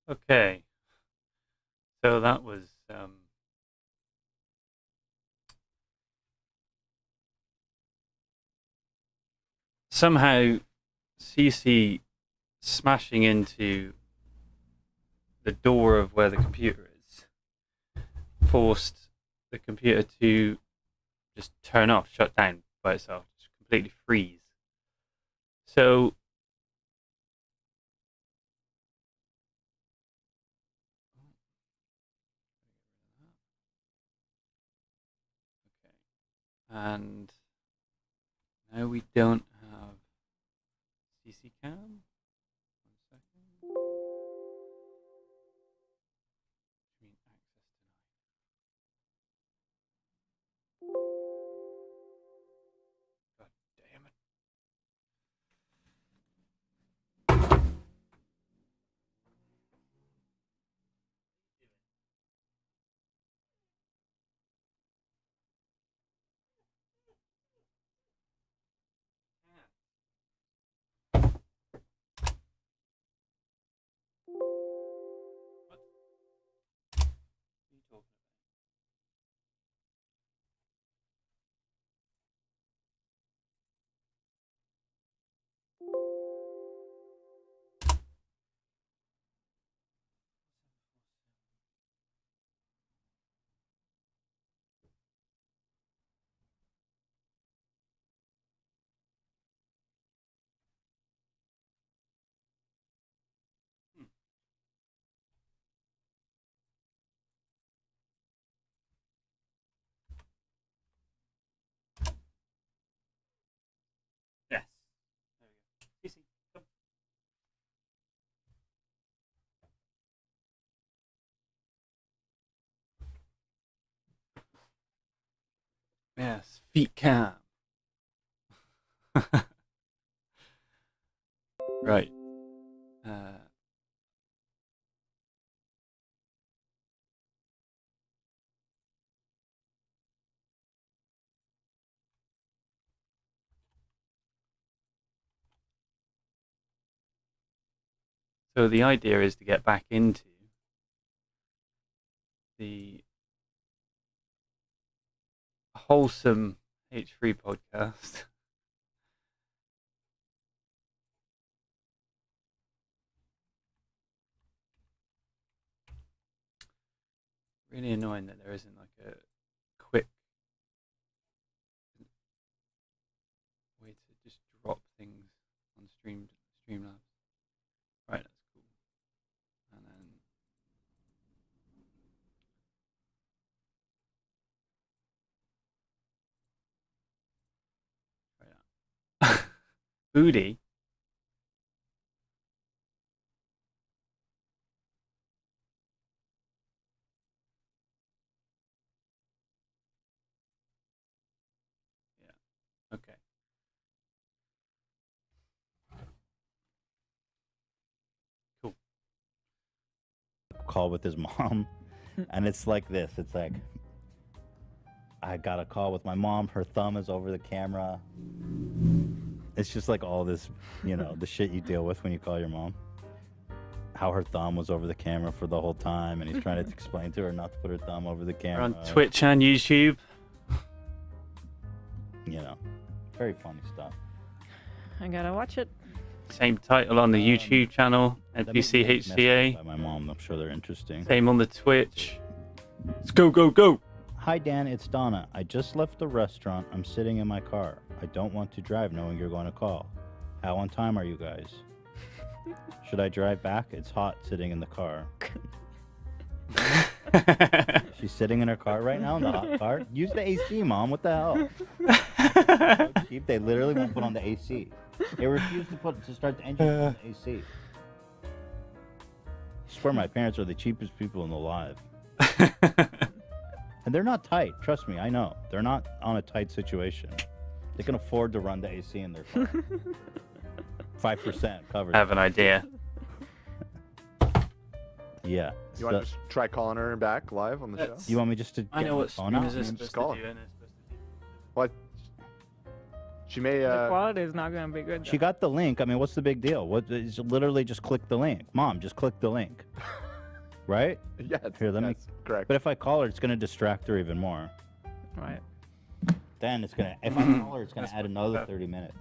Okay, so that was somehow CC smashing into the door of where the computer is forced the computer to just turn off, shut down by itself, just completely freeze. So, okay, and now we don't have CC cam. 1 second. Screen access denied. God damn it. What are you talking about? Yes. There we go. CC, come. Yes, feet cam. Right. Uh, so the idea is to get back into the wholesome H3 podcast. Really annoying that there isn't like a quick way to just drop things on Streamlabs. Right, that's cool. And then right Booty. Yeah. Okay. Cool. Call with his mom, and it's like this. It's like, I got a call with my mom. Her thumb is over the camera. It's just like all this, the shit you deal with when you call your mom. How her thumb was over the camera for the whole time, and he's trying to explain to her not to put her thumb over the We're camera. on Twitch and YouTube. Very funny stuff. I gotta watch it. Same title on the YouTube channel, NPC HCA. By my mom, I'm sure they're interesting. Same on the Twitch. Let's go, go, go. Hi, Dan. It's Donna. I just left the restaurant. I'm sitting in my car. I don't want to drive knowing you're going to call. How on time are you guys? Should I drive back? It's hot sitting in the car. She's sitting in her car right now in the hot car. Use the AC, Mom. What the hell? So cheap. They literally won't put on the AC. They refuse to start the engine on the AC. I swear my parents are the cheapest people in the live. And they're not tight. Trust me, I know. They're not on a tight situation. They can afford to run the AC in their car. 5% covered. I have an idea. Yeah. You want to just try calling her back live on the show? You want me just to I know what phone out? Streamers are Just supposed call to do. her. And it's supposed to do. What? She may. The quality is not gonna be good. She got the link. I mean, what's the big deal? What is literally just click the link. Mom, just click the link. Right? Yes. Here, let me. that's correct. But if I call her, it's gonna distract her even more. Right. Then it's gonna. If I call her, it's gonna add another 30 minutes.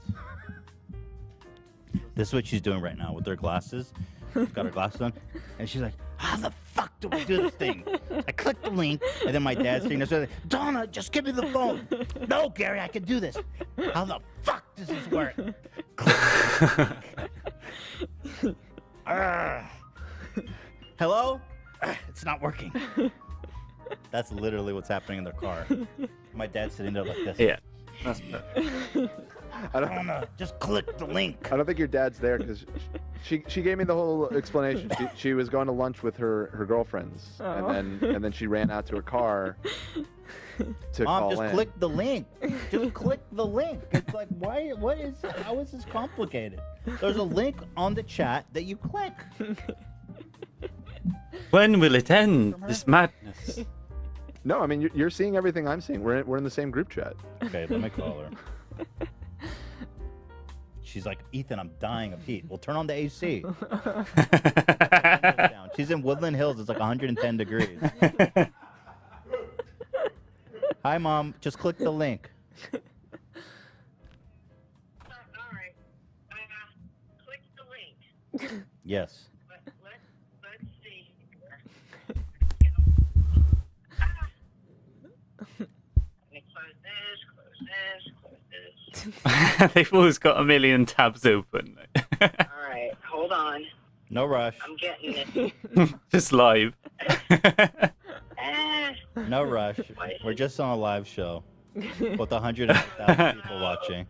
This is what she's doing right now with her glasses. She's got her glasses on, and she's like, "How the fuck do we do this thing?" I click the link, and then my dad's sitting there, like, "Donna, just give me the phone." "No, Gary, I can do this." "How the fuck does this work?" Hello? It's not working. That's literally what's happening in their car. My dad's sitting there like this. Yeah. That's perfect. I don't. Donna, just click the link. I don't think your dad's there because she gave me the whole explanation. She was going to lunch with her girlfriends, Oh. and then she ran out to her car to Mom, call just in. click the link. Just click the link. It's like, why? What is? How is this complicated? There's a link on the chat that you click. When will it end? This madness. No, I mean you're seeing everything I'm seeing. We're in the same group chat. Okay, let me call her. She's like, "Ethan, I'm dying of heat." Well, turn on the AC. She's in Woodland Hills. It's like 110 degrees. Hi, Mom. Just click the link. All right. Click the link. Yes. Let's see. Let me close this. They've always got a million tabs open. All right. Hold on. No rush. I'm getting it. Just live. No rush. We're just on a live show with 100,000 people watching.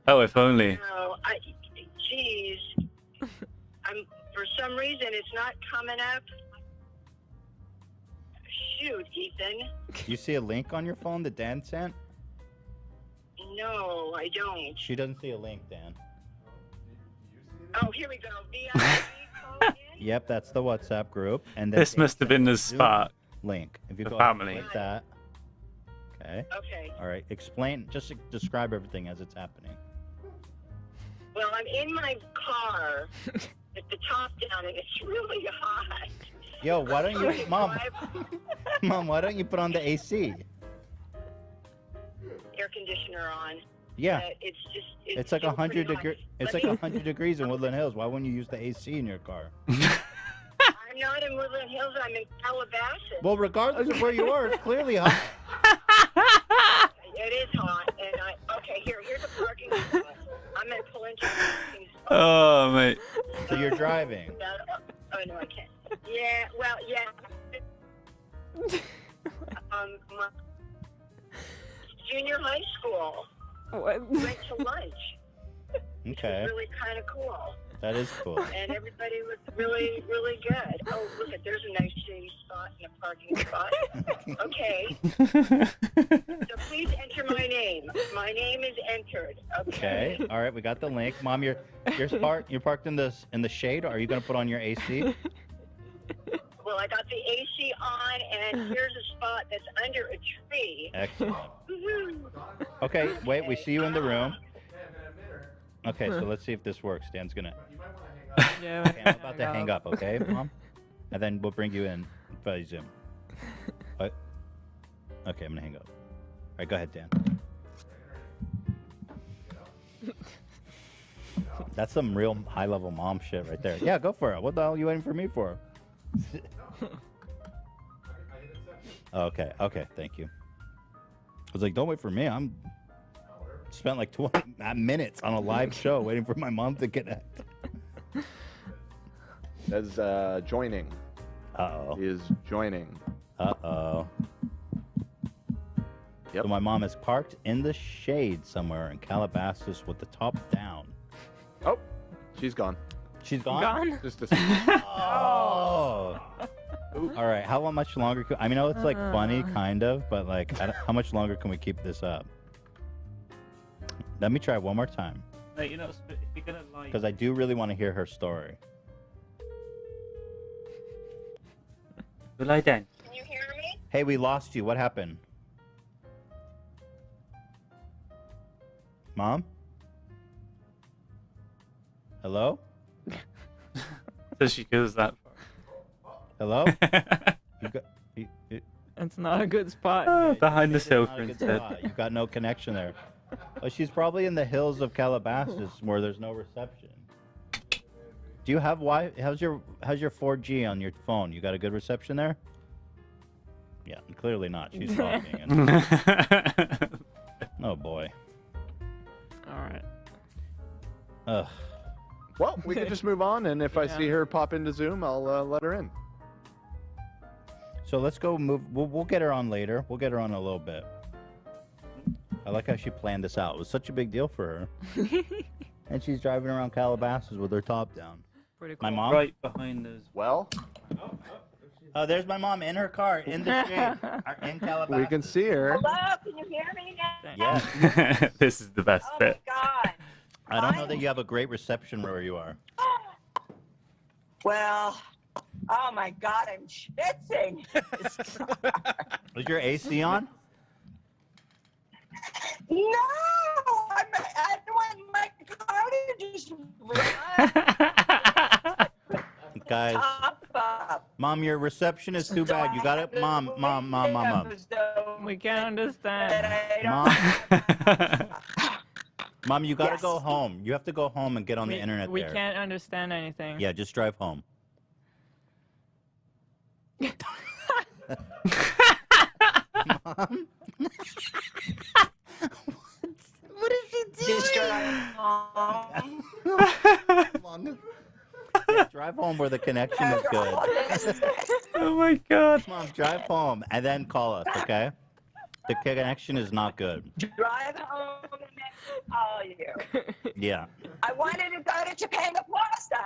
Oh, if only. No, geez. For some reason, it's not coming up. Shoot, Ethan. You see a link on your phone that Dan sent? No, I don't. She doesn't see a link, Dan. Oh, here we go. VIP code in? Yep, that's the WhatsApp group. And then This must have been the spark. link. If you The go ahead and family. click that. Okay. Okay. All right. Explain. Just describe everything as it's happening. Well, I'm in my car with the top down, and it's really hot. Yo, why don't you, Mom? Drive Mom, why don't you put on the AC? air conditioner on. Yeah. It's just. It's like still 100 pretty hot. degree. It's Let like me- 100 degrees in Woodland Hills. Why wouldn't you use the AC in your car? I'm not in Woodland Hills. I'm in Calabasas. Well, regardless of where you are, it's clearly hot. It is hot, and here's a parking spot. I'm gonna pull into a parking spot. Oh, mate. So you're driving. Oh no, I can't. Yeah, well, yeah. My junior high school What? went to lunch. Okay, Really kind of cool, that is cool. and everybody was really, really good. Oh, look at there's a nice shady spot in a parking spot. Okay, so please enter my name. My name is entered. Okay. All right, we got the link. Mom, you're parked in the shade. Are you gonna put on your AC? Well, I got the AC on, and here's a spot that's under a tree. Excellent. Woohoo. Okay, wait. We see you in the room. Okay, so let's see if this works. Dan's gonna. Yeah. Okay, I'm about to hang up. Okay, Mom. And then we'll bring you in by Zoom. What? Okay, I'm gonna hang up. All right, go ahead, Dan. That's some real high-level mom shit right there. Yeah, go for it. What the hell are you waiting for me for? Okay, thank you. I was like, don't wait for me. I'm spent like 20 minutes on a live show waiting for my mom to connect. As joining. Uh-oh. He is joining. Uh-oh. Yep. So my mom is parked in the shade somewhere in Calabasas with the top down. Oh, she's gone. She's gone? Gone? Just a Oh. All right. How much longer? I mean, I know it's like funny, kind of, but like, how much longer can we keep this up? Let me try one more time, Mate, if you're gonna like. because I do really want to hear her story. Will I then? Can you hear me? Hey, we lost you. What happened? Mom? Hello? So she goes that Hello? far. You got, It's not a good spot. Behind the it's not a sofa good instead. spot. You got no connection there. Oh, she's probably in the hills of Calabasas where there's no reception. Do you have Wi? How's your 4G on your phone? You got a good reception there? Yeah, clearly not. She's talking. Oh boy. All right. Ugh. Well, we can just move on, and if I Yeah. see her pop into Zoom, I'll let her in. So let's go move. We'll get her on later. We'll get her on in a little bit. I like how she planned this out. It was such a big deal for her. And she's driving around Calabasas with her top down. Pretty cool. My mom? Right behind us. Well, Oh, there's my mom in her car in the shade in Calabasas. we can see her. Hello, can you hear me now? Yeah. This is the best Oh my bit. God. I don't know that you have a great reception where you are. Well, oh my God, I'm schwitzing. Is your AC on? No, I don't want my car to just run Guys, top up. Mom, your reception is too bad. You got it, Mom. We can't understand. Mom, you gotta Yes. go home. You have to go home and get on the internet We there. can't understand anything. Yeah, just drive home. Mom? What is she doing? Just drive home. Yeah, drive home where the connection is good. Oh my god. Mom, drive home and then call us, okay? The connection is not good. Drive home and then call you. Yeah. I wanted to go to Topanga Plaza.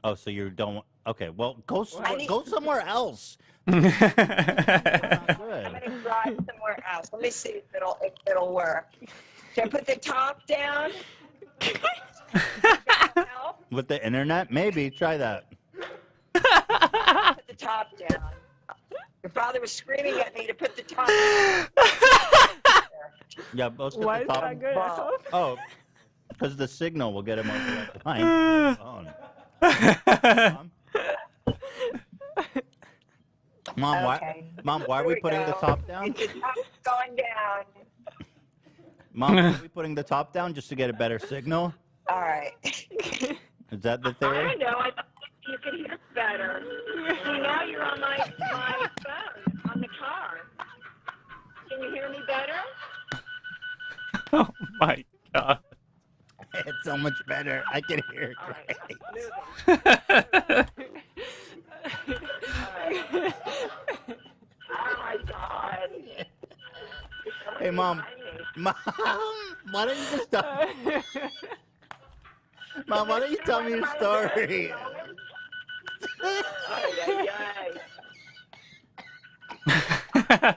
Oh, so you don't. Okay, well, go I need- go somewhere else. I'm Good. gonna drive somewhere else. Let me see if it'll work. Can I put the top down? Help? With the internet, maybe try that. Put the top down. Your father was screaming at me to put the top down. Yeah, let's get Why the is top. that good? Wow. Oh, because the signal will get him on the line. Mom, Mom, Okay. why are Here we we putting the go. top down? The top's going down. Mom, are we putting the top down just to get a better signal? All right. Is that the I theory? don't know. I thought you could hear better. See, now you're on my phone, on the car. Can you hear me better? Oh my god. It's so much better. I can hear it All right. great. Oh my God. Hey, Mom. Mom, why don't you just tell? Mom, why don't you tell me your story? Ay, ay, ay.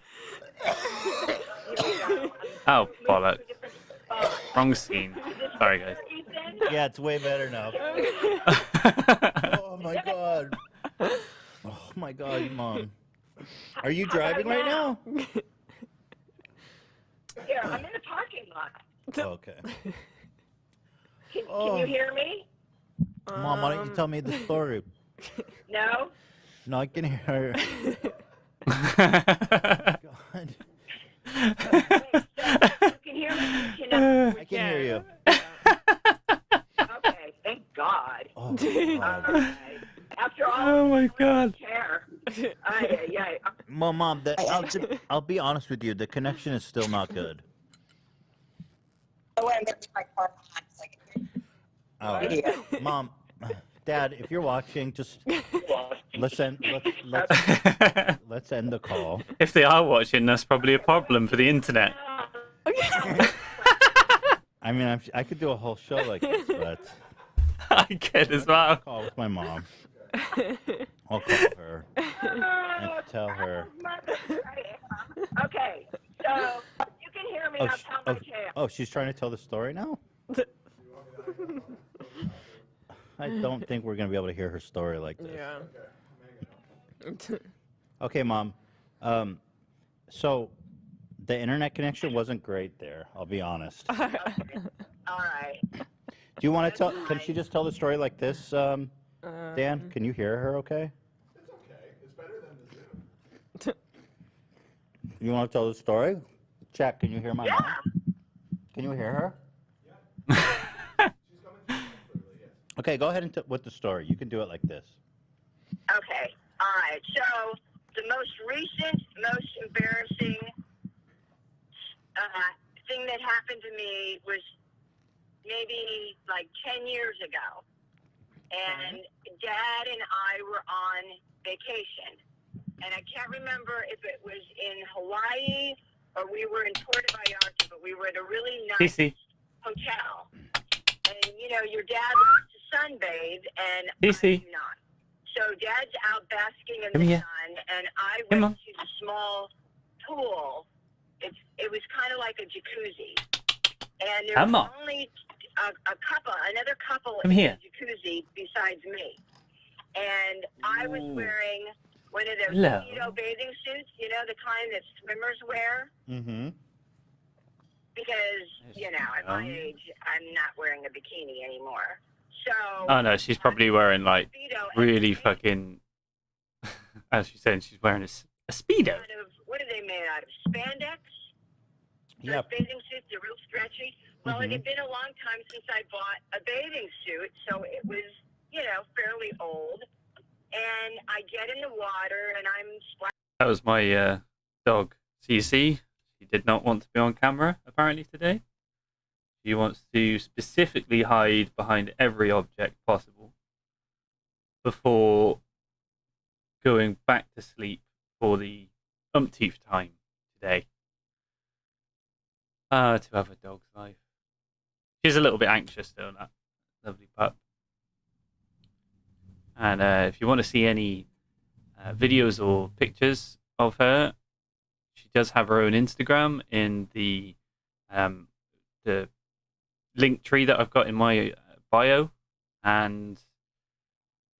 Oh, bollocks. Wrong scene. Sorry, guys. Yeah, it's way better now. Oh my god. Oh my god, Mom. Are you driving right now? Here, I'm in the parking lot. Okay. Can you hear me? Mom, why don't you tell me the story? No? No, I can hear God. You can hear me? You know? I can hear you. Okay, thank God. Oh, All God. right. After all, Oh my god. care. Ay, ay, ay. Mom, I'll be honest with you. The connection is still not good. Oh, wait, I'm going to leave my car on so I can hear you. Oh, Mom, Dad, if you're watching, just let's end the call. If they are watching, that's probably a problem for the internet. I mean, I could do a whole show like this, but I get as well. I'll call with my mom. I'll call her and tell her. Okay, so you can hear me. Oh, I'll tell my tale. oh, she's trying to tell the story now? I don't think we're going to be able to hear her story like this. Yeah. Okay, Mom. So The internet connection wasn't great there. I'll be honest. Do All right. you want to tell? Can she just tell the story like this, Dan? Can you hear her? Okay. It's okay. It's better than the Zoom. You want to tell the story? Check. Can you hear my Yeah. mom? Can you hear her? She's coming through clearly, yes. Okay, go ahead and with the story. You can do it like this. Okay. All right. So the most recent, most embarrassing thing that happened to me was maybe like 10 years ago. And Dad and I were on vacation. And I can't remember if it was in Hawaii or we were in Puerto Vallarta, but we were at a really nice hotel. And, you know, your dad likes to sunbathe, and I do not. So Dad's out basking in the sun, and I went to the small pool. It was kind of like a jacuzzi. And there was only another couple in the jacuzzi besides me. And I was wearing one of those speedo bathing suits, you know, the kind that swimmers wear. Mm-hmm. Because, you know, at my age, I'm not wearing a bikini anymore. So. Oh no, she's probably wearing like really fucking. As she said, she's wearing a speedo. What are they made out of? Spandex? Yeah. Bathing suits are real stretchy. Well, it had been a long time since I bought a bathing suit, so it was, you know, fairly old. And I get in the water, and I'm splashing. That was my dog, CC. She did not want to be on camera, apparently, today. She wants to specifically hide behind every object possible before going back to sleep for the umpteenth time today. To have a dog's life. She's a little bit anxious, though, that lovely pup. And if you want to see any videos or pictures of her, she does have her own Instagram in the link tree that I've got in my bio, and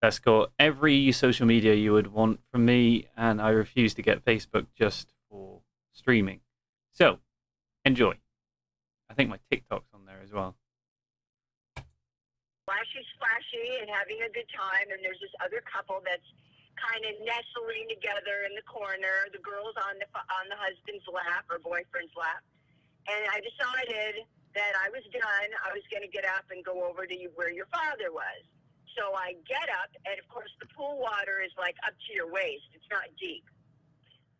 that's got every social media you would want from me, and I refuse to get Facebook just for streaming. So, enjoy. I think my TikTok's on there as well. Splashy and having a good time, and there's this other couple that's kind of nestling together in the corner. The girl's on the husband's lap or boyfriend's lap, and I decided that I was done. I was going to get up and go over to where your father was. So I get up, and of course the pool water is like up to your waist. It's not deep.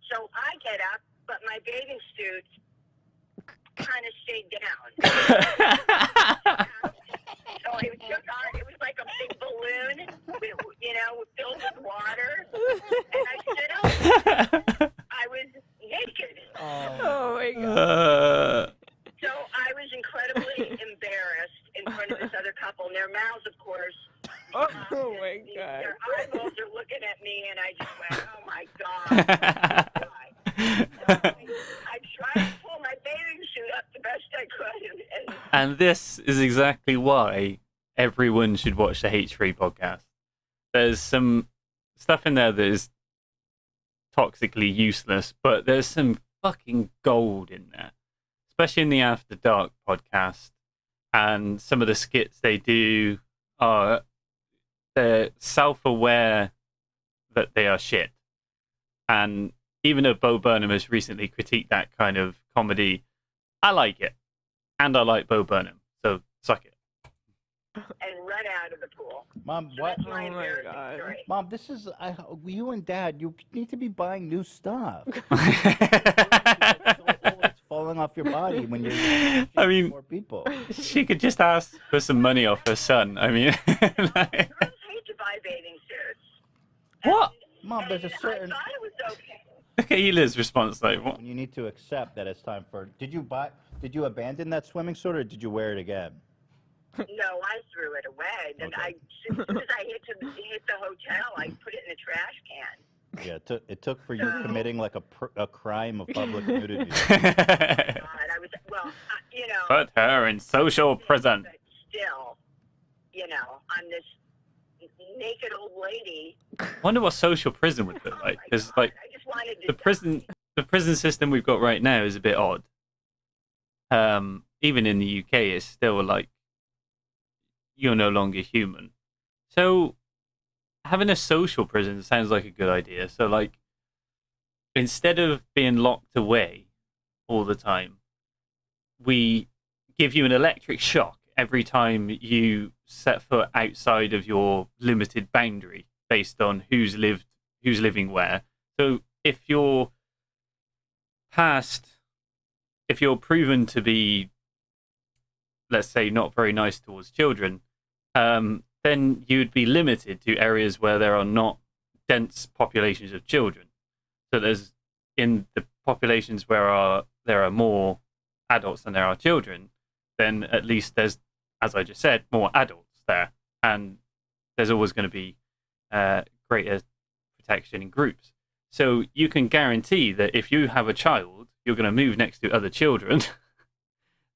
So I get up, but my bathing suit kind of stayed down. So I took on, it was like a big balloon, you know, filled with water. And I stood up. I was naked. Oh my God. So I was incredibly embarrassed in front of this other couple. And their mouths, of course. Oh my God. Their eyeballs are looking at me, and I just went, oh my God. I tried to pull my bathing suit up the best I could. And this is exactly why everyone should watch the H3 podcast. There's some stuff in there that is toxically useless, but there's some fucking gold in there. Especially in the After Dark podcast. And some of the skits they do are, they're self-aware that they are shit. And even though Bo Burnham has recently critiqued that kind of comedy, I like it. And I like Bo Burnham. So, suck it. And run out of the pool. Mom, So what? that's my Oh my embarrassing God. story. Mom, this is you and Dad. You need to be buying new stuff. It's falling off your body when you're I mean, more people. she could just ask for some money off her son. I mean, Girls hate to buy bathing suits. What? Mom, there's a And certain. I thought it was okay. look at Hila's response. Like, what? When you need to accept that it's time for. Did you abandon that swimming suit or did you wear it again? No, I threw it away. Then Okay. as soon as I hit the hotel, I put it in the trash can. Yeah, it took for you committing like a crime of public nudity. God, I was you know. Put her in social prison. But still, you know, I'm this naked old lady. Wonder what social prison would look Oh like. my Because God, like I just wanted to the prison, die. the prison system we've got right now is a bit odd. Even in the UK, it's still like you're no longer human. So having a social prison sounds like a good idea. So like instead of being locked away all the time, we give you an electric shock every time you set foot outside of your limited boundary based on who's living where. So if you're proven to be, let's say, not very nice towards children, then you'd be limited to areas where there are not dense populations of children. So there's in the populations where there are more adults than there are children, then at least there's, as I just said, more adults there, and there's always going to be greater protection in groups. So you can guarantee that if you have a child, you're going to move next to other children,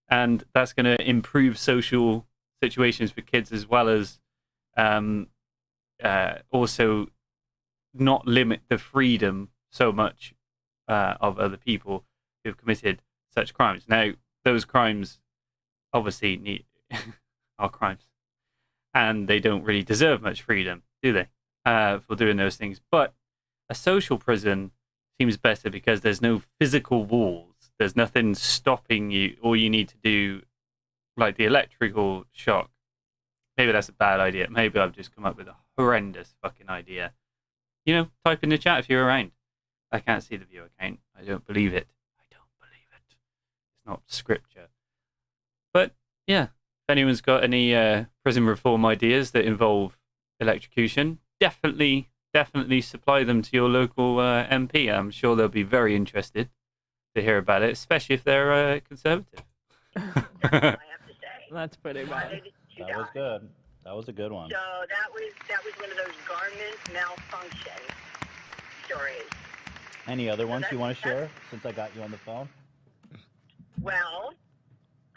and that's going to improve social situations for kids, as well as also not limit the freedom so much of other people who've committed such crimes. Now, those crimes obviously are crimes, and they don't really deserve much freedom, do they, for doing those things? But a social prison seems better because there's no physical walls. There's nothing stopping you. All you need to do, like the electrical shock, maybe that's a bad idea. Maybe I've just come up with a horrendous fucking idea. Type in the chat if you're around. I can't see the viewer count. I don't believe it. It's not scripture. But yeah, if anyone's got any prison reform ideas that involve electrocution, definitely supply them to your local MP. I'm sure they'll be very interested to hear about it, especially if they're conservative. That's all I have to say. That's pretty bad. That was good. That was a good one. So that was one of those garment malfunction stories. Any other ones you want to share since I got you on the phone? Well,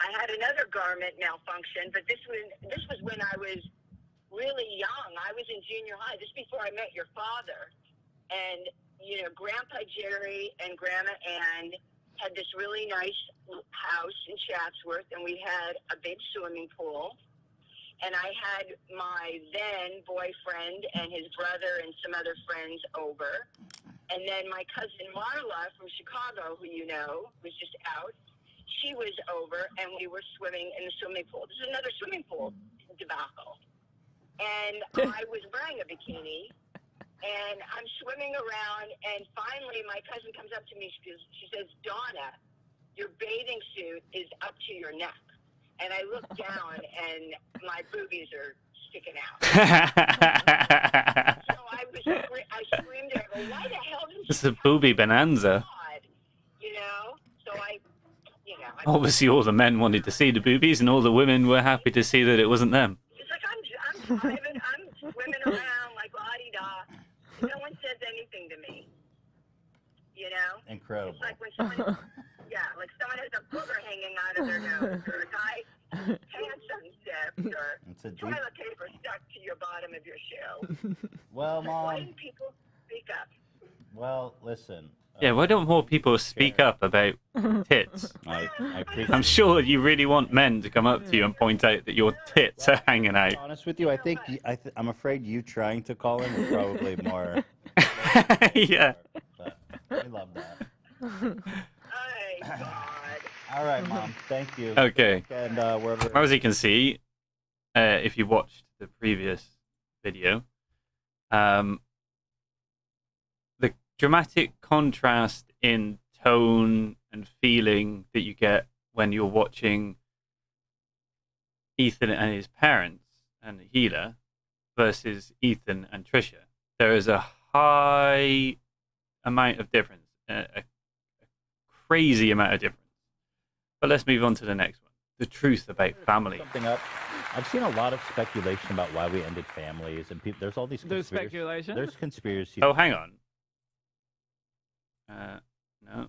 I had another garment malfunction, but this was when I was really young. I was in junior high. This before I met your father. And, Grandpa Jerry and Grandma Ann had this really nice house in Chatsworth, and we had a big swimming pool. And I had my then boyfriend and his brother and some other friends over. And then my cousin Marla from Chicago, who was just out, she was over, and we were swimming in the swimming pool. This is another swimming pool debacle. And I was wearing a bikini, and I'm swimming around, and finally my cousin comes up to me. She says, "Donna, your bathing suit is up to your neck." And I look down, and my boobies are sticking out. So I screamed at her, "Why the hell did It's a booby bonanza. So I Obviously, all the men wanted to see the boobies, and all the women were happy to see that it wasn't them. It's like I'm driving, I'm swimming around like la-di-da. No one says anything to me. Incredible. It's like when someone, like someone has a booger hanging out of their nose, or a guy's pants unzipped, or toilet paper stuck to your bottom of your shoe. Well, Mom. Why didn't people speak up? Well, listen. Yeah, why don't more people speak up about tits? I appreciate I'm sure you really want men to come up to you and point out that your tits are hanging out. To be honest with you, I think I'm afraid you trying to call in is probably more. Yeah. But we love that. Oh, God. All right, Mom. Thank you. Okay. And wherever. As you can see, if you watched the previous video, the dramatic contrast in tone and feeling that you get when you're watching Ethan and his parents and Gila versus Ethan and Trisha, there is a high amount of difference, a crazy amount of difference. But let's move on to the next one. The truth about family. Something up. I've seen a lot of speculation about why we ended families, and people. There's all these. There's speculation? There's conspiracy. Oh, hang on. No.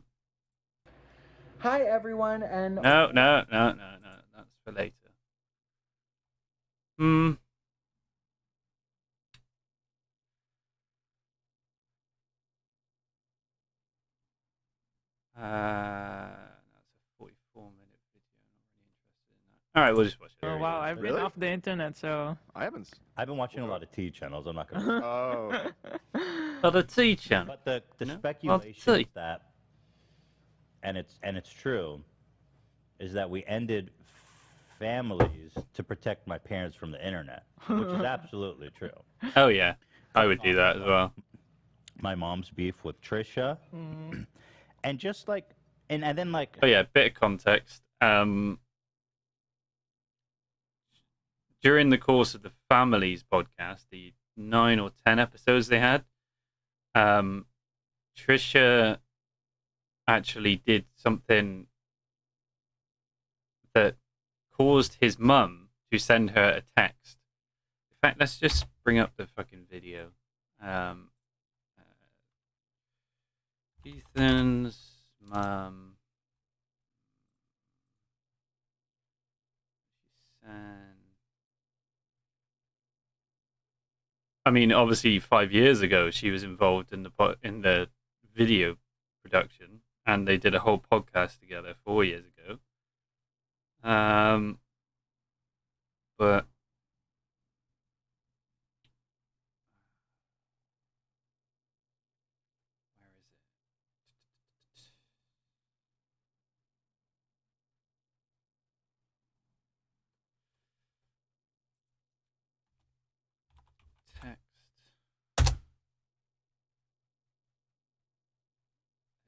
Hi everyone, and No. That's for later. That's a 44-minute video. I'm not really interested in that. All right, we'll just watch it. Oh wow, I've been Really? off the internet, so. I haven't. I've been watching a lot of T channels. I'm not gonna. Oh. Oh, the T channel. But the No? speculation Well, is that, and it's true, is that we ended families to protect my parents from the internet, which is absolutely true. Oh yeah, I would do that as well. My mom's beef with Trisha, and just like, and then like, Oh yeah, bit of context. During the course of the Families podcast, the 9 or 10 episodes they had, Trisha actually did something that caused his mum to send her a text. In fact, let's just bring up the fucking video. Ethan's mum. I mean, obviously, 5 years ago, she was involved in the video production, and they did a whole podcast together 4 years ago. But where is it? Text.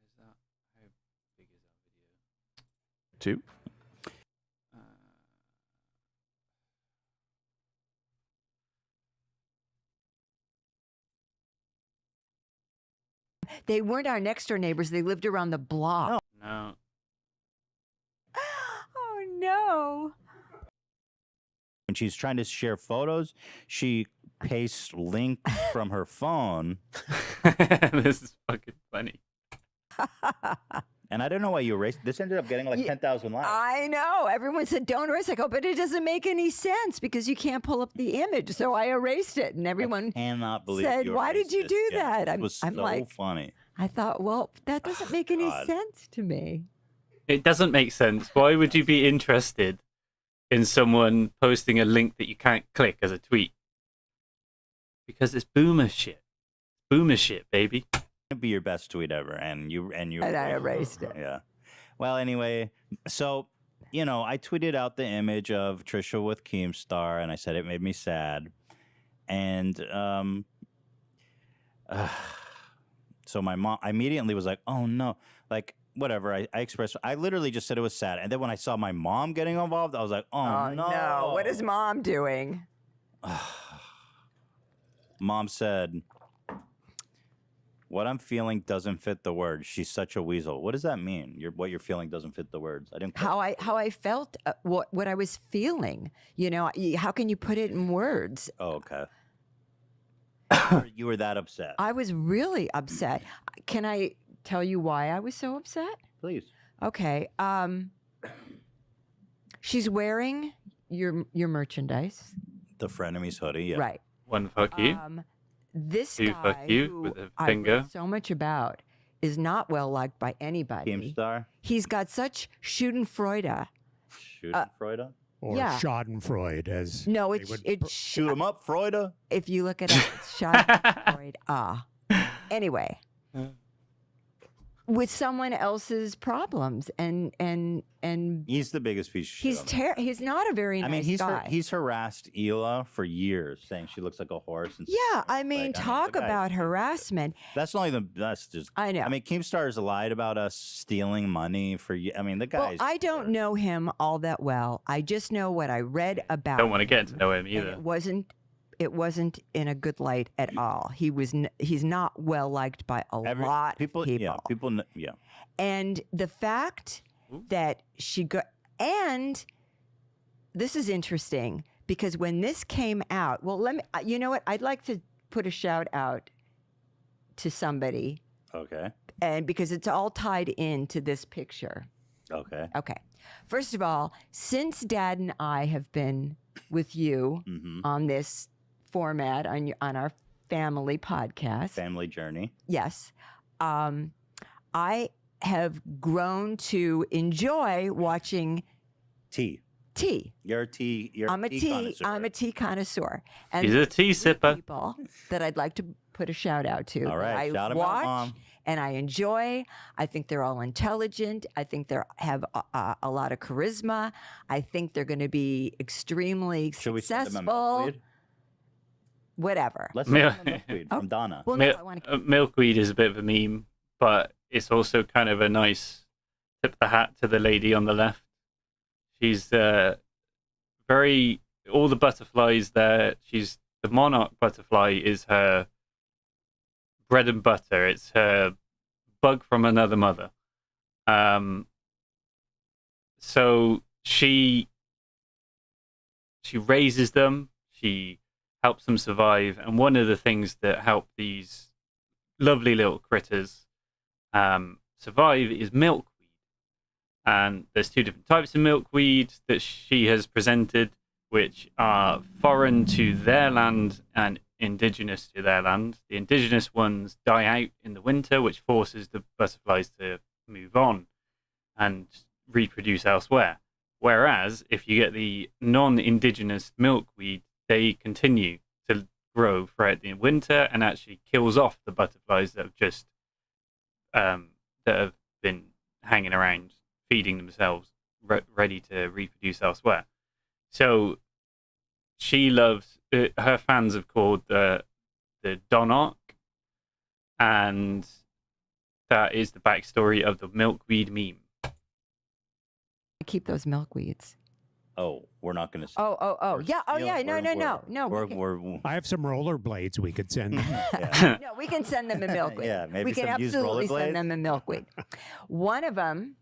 Is that how big is that video? 2. Uh, They weren't our next door neighbors. They lived around the block. no. Oh, no. when she's trying to share photos, she pastes links from her phone. This is fucking funny. And I don't know why you erased. This ended up getting like 10,000 likes. I know. Everyone said don't erase. I go, but it doesn't make any sense because you can't pull up the image. So I erased it, and everyone cannot believe said, you "Why did erased you it." do Yeah, that?" it was I'm so like, funny. I thought, well, that doesn't make any God. sense to me. It doesn't make sense. Why would you be interested in someone posting a link that you can't click as a tweet? Because it's boomer shit. Boomer shit, baby. It'd be your best tweet ever, and you And I erased it. Yeah. Well, anyway, so you know, I tweeted out the image of Trisha with Keemstar, and I said it made me sad, and so my mom immediately was like, "Oh no!" Like whatever. I expressed. I literally just said it was sad, and then when I saw my mom getting involved, I was like, "Oh, no. What is mom doing? Mom said, "What I'm feeling doesn't fit the words. She's such a weasel." What does that mean? What you're feeling doesn't fit the words. I didn't. How I felt, what I was feeling. You know, how can you put it in words? Oh, okay. You were that upset. I was really upset. Can I tell you why I was so upset? Please. Okay. She's wearing your merchandise. The Frenemies hoodie. Yeah. Right. One fuck you. This Two guy fuck you who with a I finger. read so much about is not well liked by anybody. Keemstar. He's got such Schadenfreude. Schadenfreude. Or Yeah. Schadenfreude, as No, they it's would it's Shoot him up, Freude. if you look it up, it's Schadenfreude. Anyway, with someone else's problems, and He's the biggest piece of shit. he's not a very I nice mean, guy. he's harassed Ela for years, saying she looks like a horse. And Yeah, I mean, like, talk the guy- about harassment. That's not even. That's just. I know. I mean, Keemstar's lied about us stealing money for. I mean, the Well, guy's. I don't know him all that well. I just know what I read about. Don't want to get to know him and either. it wasn't in a good light at all. He's not well liked by a lot people. of people. Yeah, people. Yeah. And the fact that she got, and this is interesting because when this came out, well, you know what? I'd like to put a shout out to somebody, Okay. and because it's all tied into this picture. Okay. Okay. First of all, since Dad and I have been with you Mm-hmm. on this format on our family podcast, Family journey. yes, I have grown to enjoy watching Tea. tea. You're a tea. You're I'm a tea. tea. Connoisseur. I'm a tea connoisseur. And He's a tea three sipper. people that I'd like to put a shout out to. All that right, I shout 'em out, watch Mom. and I enjoy. I think they're all intelligent. I think they have a lot of charisma. I think they're going to be extremely Should we send them a successful. milkweed? Whatever. Let's send Mil- them a milkweed Oh. from Donna. Well, no, I want to. Milkweed is a bit of a meme, but it's also kind of a nice tip the hat to the lady on the left. She's very all the butterflies there. She's the monarch butterfly is her bread and butter. It's her bug from another mother. So she raises them. She helps them survive. And one of the things that help these lovely little critters survive is milkweed. And there's two different types of milkweed that she has presented, which are foreign to their land and indigenous to their land. The indigenous ones die out in the winter, which forces the butterflies to move on and reproduce elsewhere. Whereas if you get the non-indigenous milkweed, they continue to grow throughout the winter and actually kills off the butterflies that have just that have been hanging around, feeding themselves, ready to reproduce elsewhere. So she loves her fans have called the Donarch, and that is the backstory of the milkweed meme. Keep those milkweeds. Oh, we're not going to. Oh. Yeah. Oh, yeah. No. I have some rollerblades we could send them. Yeah. No, we can send them a milkweed. Yeah, maybe we can some used absolutely rollerblades. send them a milkweed. One of them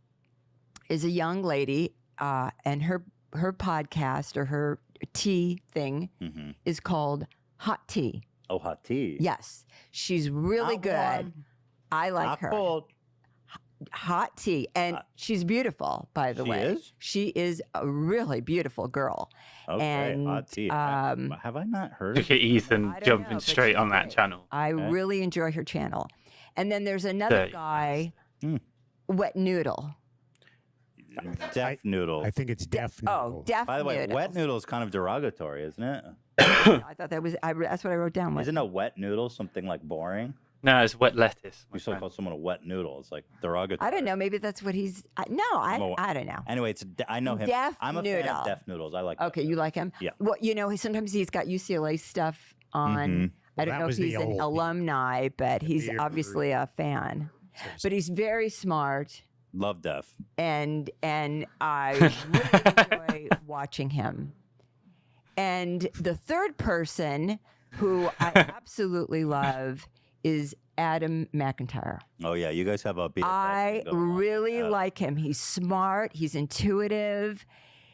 is a young lady, and her podcast or her tea thing Mm-hmm. is called Hot Tea. Oh, hot tea. Yes, she's really Not good. warm, I like not her. cold. Hot tea, and Hot. she's beautiful, by the She way. is? She is a really beautiful girl. Okay, And, hot tea. Have I not heard Look of at it? Ethan I don't jumping know, but straight she's on that great. channel. I Okay. really enjoy her channel. And then there's another There you guy, Hmm. Wet Noodle. Deaf noodle. I think it's deaf Oh, noodle. Deaf By the way, Noodle. wet noodle is kind of derogatory, isn't it? I thought that was, that's what I wrote down. Isn't a wet noodle something like boring? No, it's wet lettuce. my You still friend. call someone a wet noodle. It's like derogatory. I don't know. Maybe that's what he's. I don't know. Anyway, I know him. Deaf I'm a fan noodle. of deaf noodles. I like. Okay, deaf you like him? Yeah. Well, sometimes he's got UCLA stuff on. Mhm. I don't That know if was the he's an old- alumni, but he's beard. obviously a fan. But he's very smart, Love deaf. and I really enjoy watching him. And the third person who I absolutely love is Adam McIntyre. Oh yeah, you guys have a BFF I thing going on. really Yeah. like him. He's smart. He's intuitive.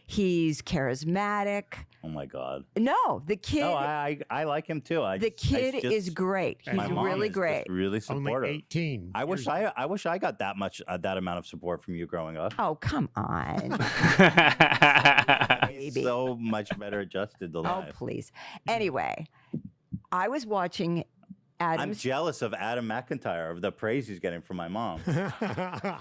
He's charismatic. Oh my god. No, the kid. No, I like him too. the kid is great. He's My mom really is just great. really Only supportive. 18. I wish I got that much that amount of support from you growing up. Oh, come on. He's baby. so much better adjusted to Oh, life. please. Anyway, I was watching I'm Adam's. jealous of Adam McIntyre of the praise he's getting from my mom. I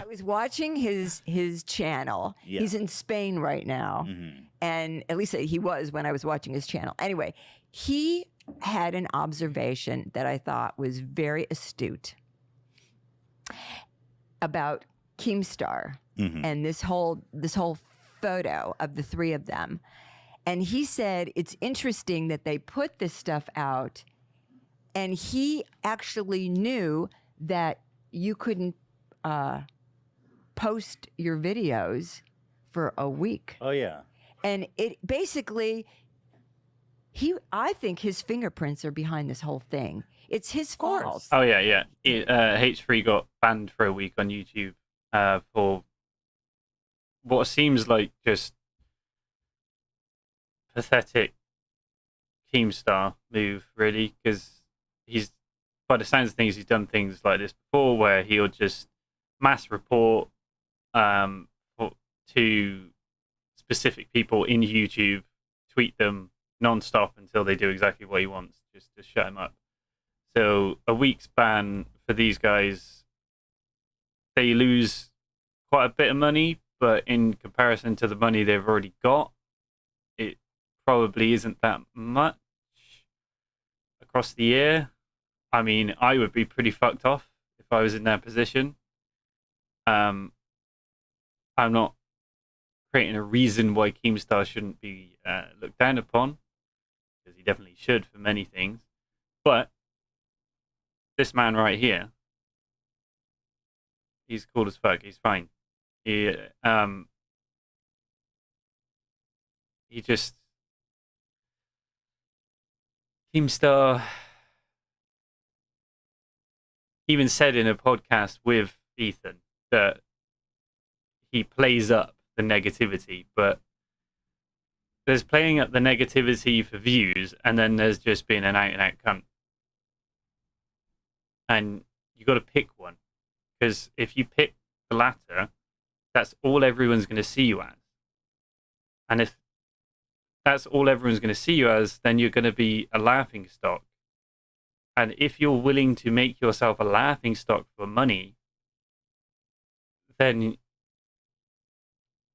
was watching his channel. Yeah. He's in Spain right now. Mhm. And at least he was when I was watching his channel. Anyway, he had an observation that I thought was very astute about Keemstar Mhm. and this whole photo of the three of them. And he said it's interesting that they put this stuff out, and he actually knew that you couldn't post your videos for a week. Oh yeah. And it basically, I think his fingerprints are behind this whole thing. It's his fault. Oh yeah. H3 got banned for a week on YouTube for what seems like just pathetic Keemstar move, really, because he's, by the sounds of things, he's done things like this before, where he'll just mass report to specific people in YouTube, tweet them non-stop until they do exactly what he wants, just to shut him up. So a week's ban for these guys they lose quite a bit of money, but in comparison to the money they've already got, it probably isn't that much across the year. I mean, I would be pretty fucked off if I was in their position. I'm not creating a reason why Keemstar shouldn't be looked down upon, because he definitely should for many things. But this man right here, he's cool as fuck. He's fine. He just Keemstar even said in a podcast with Ethan that he plays up the negativity, but there's playing up the negativity for views, and then there's just being an out and out cunt. And you got to pick one, because if you pick the latter, that's all everyone's going to see you as. And if that's all everyone's going to see you as, then you're going to be a laughing stock. And if you're willing to make yourself a laughing stock for money, then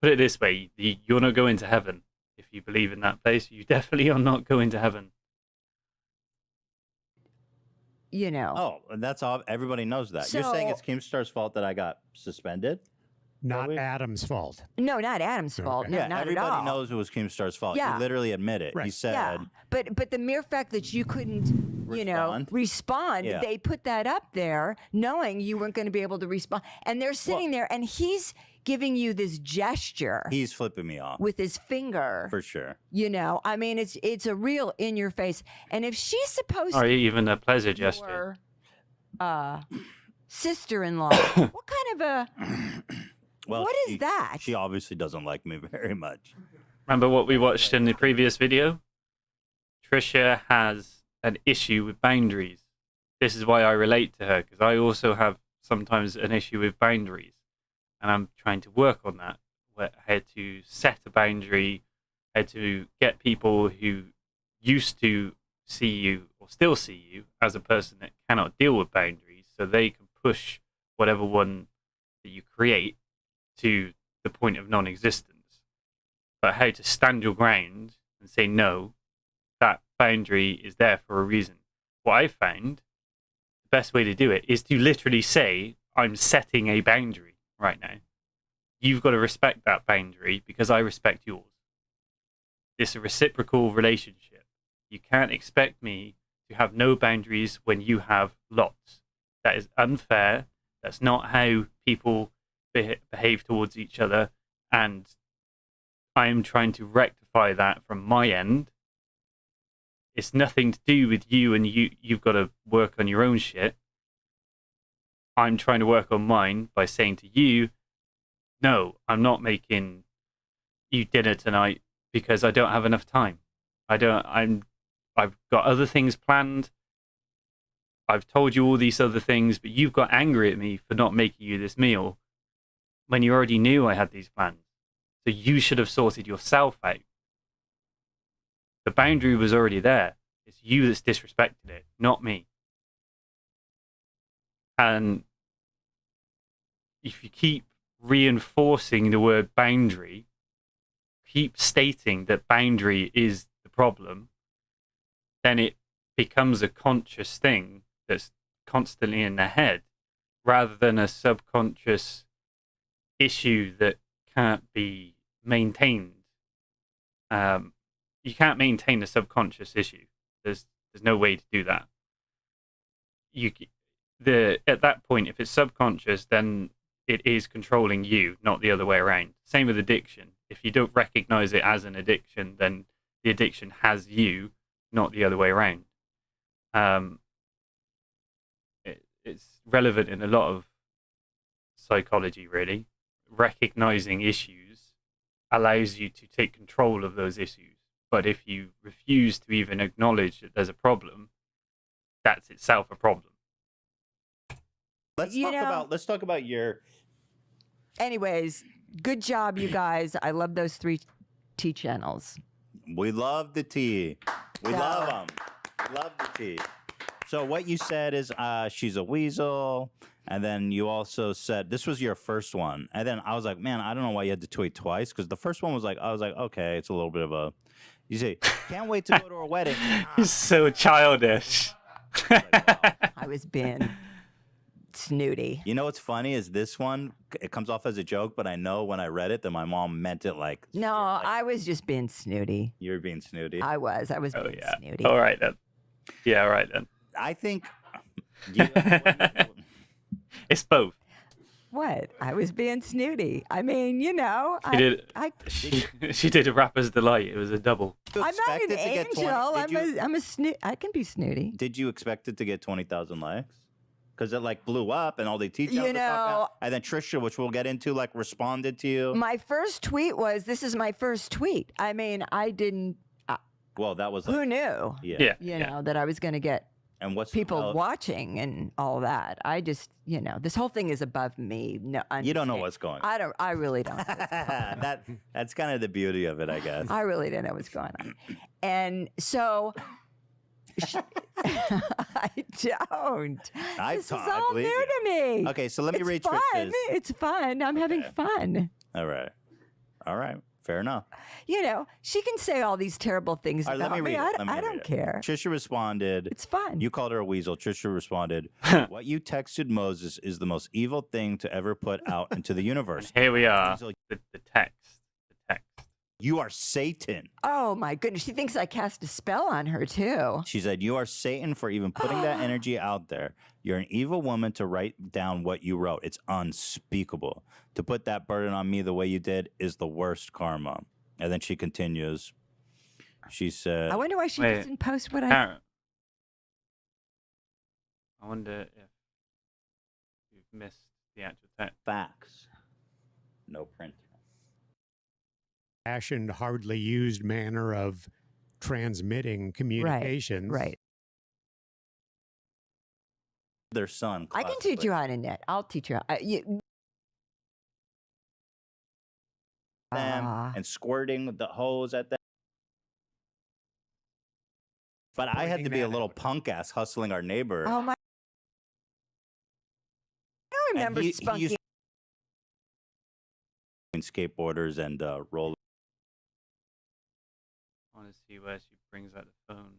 put it this way, you're not going to heaven. If you believe in that place, you definitely are not going to heaven. You know. Oh, and that's all. Everybody knows that. You're saying it's Keemstar's fault that I got suspended? Not Adam's fault. No, not Adam's fault. No, Yeah, not everybody at all. knows it was Keemstar's fault. Yeah. He literally admitted. Right. He said, Yeah, but the mere fact that you couldn't, respond, Yeah. they put that up there knowing you weren't going to be able to respond. And they're sitting there, and he's giving you this gesture he's flipping me off. with his finger. For sure. I mean, it's a real in your face. And if she's supposed Or to even a pleasure be gesture. your sister-in-law, what kind of a Well, what is that? She obviously doesn't like me very much. Remember what we watched in the previous video? Trisha has an issue with boundaries. This is why I relate to her, because I also have sometimes an issue with boundaries. And I'm trying to work on that. How to set a boundary, how to get people who used to see you or still see you as a person that cannot deal with boundaries, so they can push whatever one that you create to the point of non-existence. But how to stand your ground and say, no, that boundary is there for a reason. What I found, the best way to do it is to literally say, I'm setting a boundary right now. You've got to respect that boundary because I respect yours. It's a reciprocal relationship. You can't expect me to have no boundaries when you have lots. That is unfair. That's not how people behave towards each other. And I am trying to rectify that from my end. It's nothing to do with you, and you've got to work on your own shit. I'm trying to work on mine by saying to you, no, I'm not making you dinner tonight because I don't have enough time. I've got other things planned. I've told you all these other things, but you've got angry at me for not making you this meal when you already knew I had these plans. So you should have sorted yourself out. The boundary was already there. It's you that's disrespected it, not me. And if you keep reinforcing the word boundary, keep stating that boundary is the problem, then it becomes a conscious thing that's constantly in the head rather than a subconscious issue that can't be maintained. You can't maintain a subconscious issue. There's no way to do that. At that point, if it's subconscious, then it is controlling you, not the other way around. Same with addiction. If you don't recognize it as an addiction, then the addiction has you, not the other way around. It's relevant in a lot of psychology, really. Recognizing issues allows you to take control of those issues. But if you refuse to even acknowledge that there's a problem, that's itself a problem. Let's talk about your. Anyways, good job, you guys. I love those 3 T channels. We love the tea. We love them. We love the tea. So what you said is she's a weasel, and then you also said this was your first one, and then I was like, man, I don't know why you had to tweet twice because the first one was like, I was like, okay, it's a little bit of a. You say, can't wait to go to a wedding. He's so childish. I was being snooty. You know what's funny is this one, it comes off as a joke, but I know when I read it that my mom meant it like. No, I was just being snooty. You were being snooty. I was Oh being yeah. snooty. All right then. Yeah, all right then. I think. It's both. What? I was being snooty. I mean, you know, She did a rapper's delight. It was a double. I'm not an angel. I'm a snoot. I can be snooty. Did you expect it to get 20,000 likes? Because it like blew up and all the teachers. You know, and then Trisha, which we'll get into, like responded to you. My first tweet was, "This is my first tweet." I mean, I didn't. Well, that was. Who knew? Yeah. You know that I was going to get. And what's people watching and all that? I just, you know, this whole thing is above me. No, you don't know what's going on. I really don't. Know what's going on. That's kind of the beauty of it, I guess. I really don't know what's going on, and so. I don't. This is all new to me. Okay, so let me read fun. Trisha's. It's fun. I'm having fun. All right. Fair enough. You know, she can say all these terrible things All right, about let me me. read it. I don't care. Trisha responded. It's fun. You called her a weasel. Trisha responded, what you texted Moses is the most evil thing to ever put out into the universe. Here we are. The text. You are Satan. Oh my goodness. She thinks I cast a spell on her too. She said, you are Satan for even putting that energy out there. You're an evil woman to write down what you wrote. It's unspeakable. To put that burden on me the way you did is the worst karma. And then she continues. She said, I wonder why she doesn't post what Karen, I wonder if you've missed the actual text. Facts. No printer. Fashioned, hardly used manner of transmitting communications. Right. Their son. I can teach you how to knit. I'll teach you. And squirting the hose at them. But I had to be a little punk ass hustling our neighbor. Oh my! I don't remember Spunky. He used skateboarders and roller. I want to see where she brings out the phone.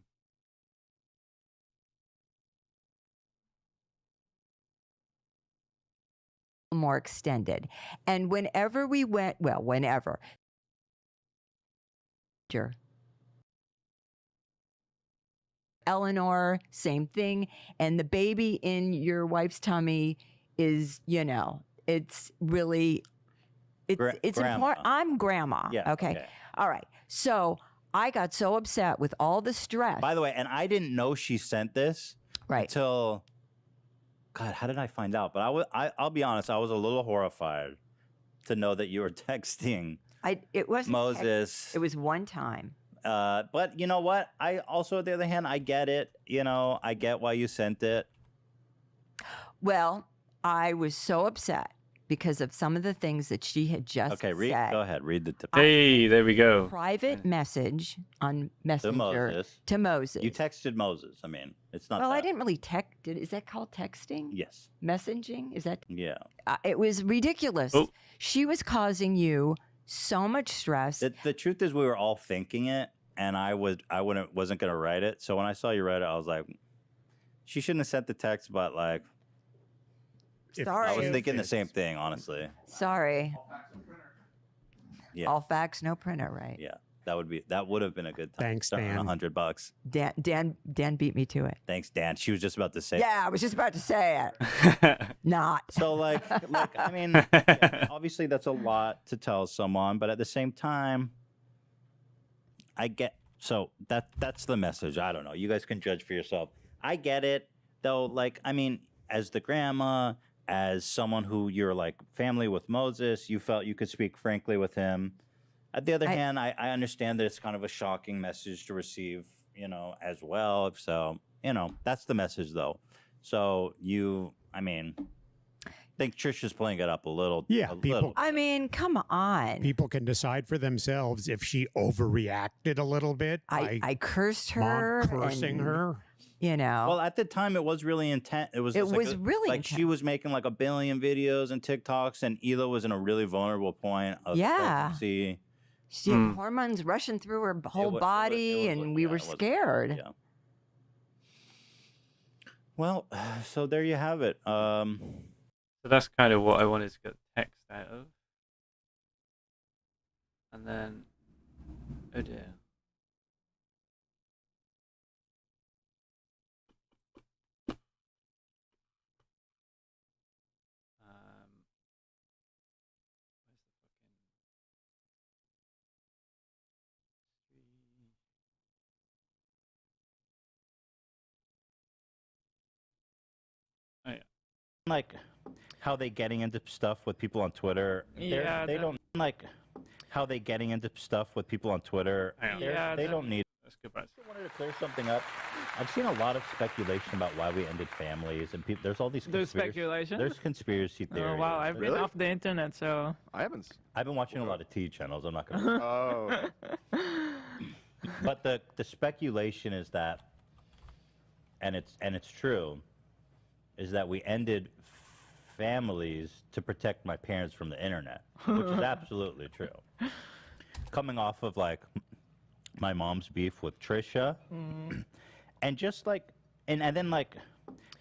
More extended, and whenever we went, whenever. Eleanor, same thing, and the baby in your wife's tummy is, you know, it's really, it's important. I'm grandma. Yeah. Okay. All right. So I got so upset with all the stress. By the way, and I didn't know she sent this until, God, how did I find out? But I'll be honest, I was a little horrified to know that you were texting it wasn't Moses. It was one time. But you know what? I also, on the other hand, I get it. You know, I get why you sent it. Well, I was so upset because of some of the things that she had just said. Go ahead, read the tip. Hey, there we go. Private message on Messenger to Moses. You texted Moses. I mean, it's not. Well, I didn't really text. Is that called texting? Yes. Messaging? Is that? Yeah. It was ridiculous. Oh. She was causing you so much stress. The truth is, we were all thinking it, and I wasn't gonna write it. So when I saw you write it, I was like, she shouldn't have sent the text, but like. Sorry. I was thinking the same thing, honestly. Sorry. Yeah. All facts, no printer, right? Yeah, that would have been a good time. Thanks, Dan. $100. Dan beat me to it. Thanks, Dan. She was just about to say. Yeah, I was just about to say it. Not. So like I mean, yeah, obviously that's a lot to tell someone, but at the same time, I get. So that's the message. I don't know. You guys can judge for yourself. I get it, though. Like, I mean, as the grandma. As someone who you're like family with Moses, you felt you could speak frankly with him. At the other hand, I understand that it's kind of a shocking message to receive, you know, as well. So, you know, that's the message though. So I think Trisha's playing it up a little. Yeah, little. I mean, come on. People can decide for themselves if she overreacted a little bit. I cursed her. Mom cursing her. You know. Well, at the time, it was really intense. It was. It just like was really like she was making like 1 billion videos and TikToks, and Hila was in a really vulnerable point of Yeah. pregnancy. She had hormones rushing through her whole body, and we were scared. Yeah. Well, so there you have it. So that's kind of what I wanted to get text out of. And then, oh dear. Oh yeah. Like how they getting into stuff with people on Twitter. They don't like how they getting into stuff with people on Twitter. They don't need. Let's go back. I wanted to clear something up. I've seen a lot of speculation about why we ended families, and there's all these. There's speculation. There's conspiracy theories. Oh wow, I've been off the internet, so I haven't. I've been watching a lot of TV channels. I'm not gonna. Oh. But the speculation is that, and it's true, is that we ended families to protect my parents from the internet, which is absolutely true. Coming off of like my mom's beef with Trisha, and just like, and then like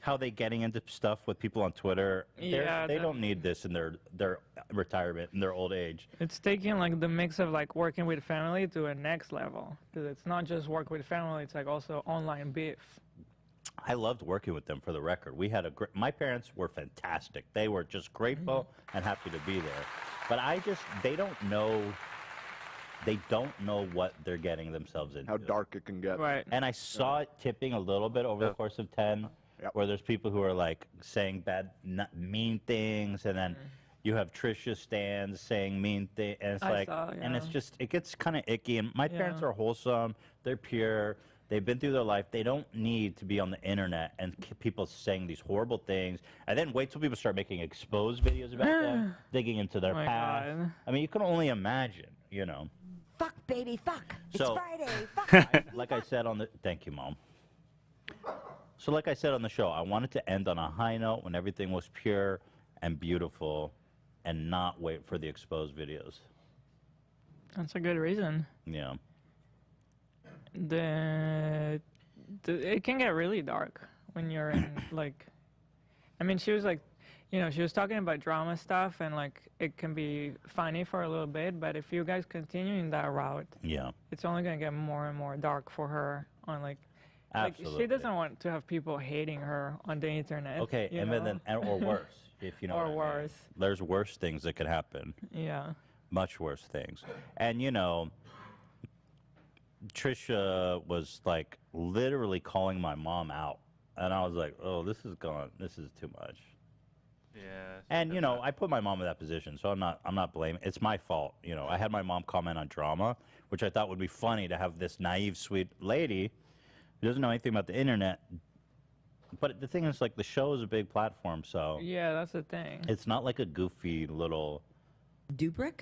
how they getting into stuff with people on Twitter. They don't need this in their retirement in their old age. it's taking like the mix of like working with family to a next level, because it's not just work with family, it's like also online beef. I loved working with them, for the record. We had my parents were fantastic. They were just grateful and happy to be there. But they don't know what they're getting themselves into. How dark it can get. Right. And I saw it tipping a little bit over the course of 10, where there's people who are like saying mean things, and then you have Trisha stans saying mean things, and it's and it's just, it gets kind of icky. And my parents are wholesome, they're pure. They've been through their life. They don't need to be on the internet and people saying these horrible things. And then wait till people start making exposed videos about them, digging into their past. God. I mean, you can only imagine, you know. Fuck, baby, fuck. It's So- Friday. Fuck. Like I said on the... Thank you, Mom. So like I said on the show, I wanted to end on a high note when everything was pure and beautiful and not wait for the exposed videos. That's a good reason. Yeah. It can get really dark when you're in like, I mean, she was like, you know, she was talking about drama stuff, and like it can be funny for a little bit, but if you guys continue in that route, Yeah. it's only gonna get more and more dark for her on like Absolutely. she doesn't want to have people hating her on the internet. Okay, you and know? then or worse, if you know. Or what I mean. worse. There's worse things that could happen. Yeah. Much worse things. And you know, Trisha was like literally calling my mom out, and I was like, "Oh, this is too much." Yeah. And you know, I put my mom in that position, so I'm not blaming. It's my fault. You know, I had my mom comment on drama, which I thought would be funny to have this naive, sweet lady who doesn't know anything about the internet. But the thing is, like, the show is a big platform, so Yeah, that's the thing. it's not like a goofy little. Dubrick?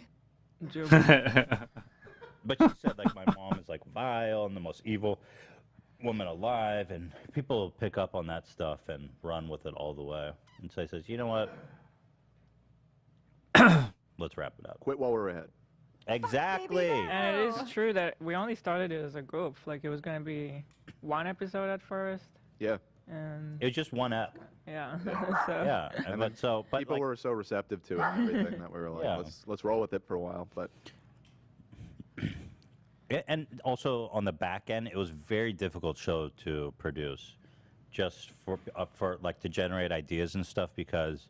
But she said, like, my mom is like vile and the most evil woman alive, and people pick up on that stuff and run with it all the way. And so I says, you know what? Let's wrap it up. Quit while we're ahead. Exactly. And it is true that we only started it as a group. Like it was gonna be one episode at first, Yeah. and It was just one app. yeah. So Yeah. And but People like, were so receptive to it and everything that we were like, Yeah. let's roll with it for a while. But and also on the back end, it was a very difficult show to produce, just for like to generate ideas and stuff, because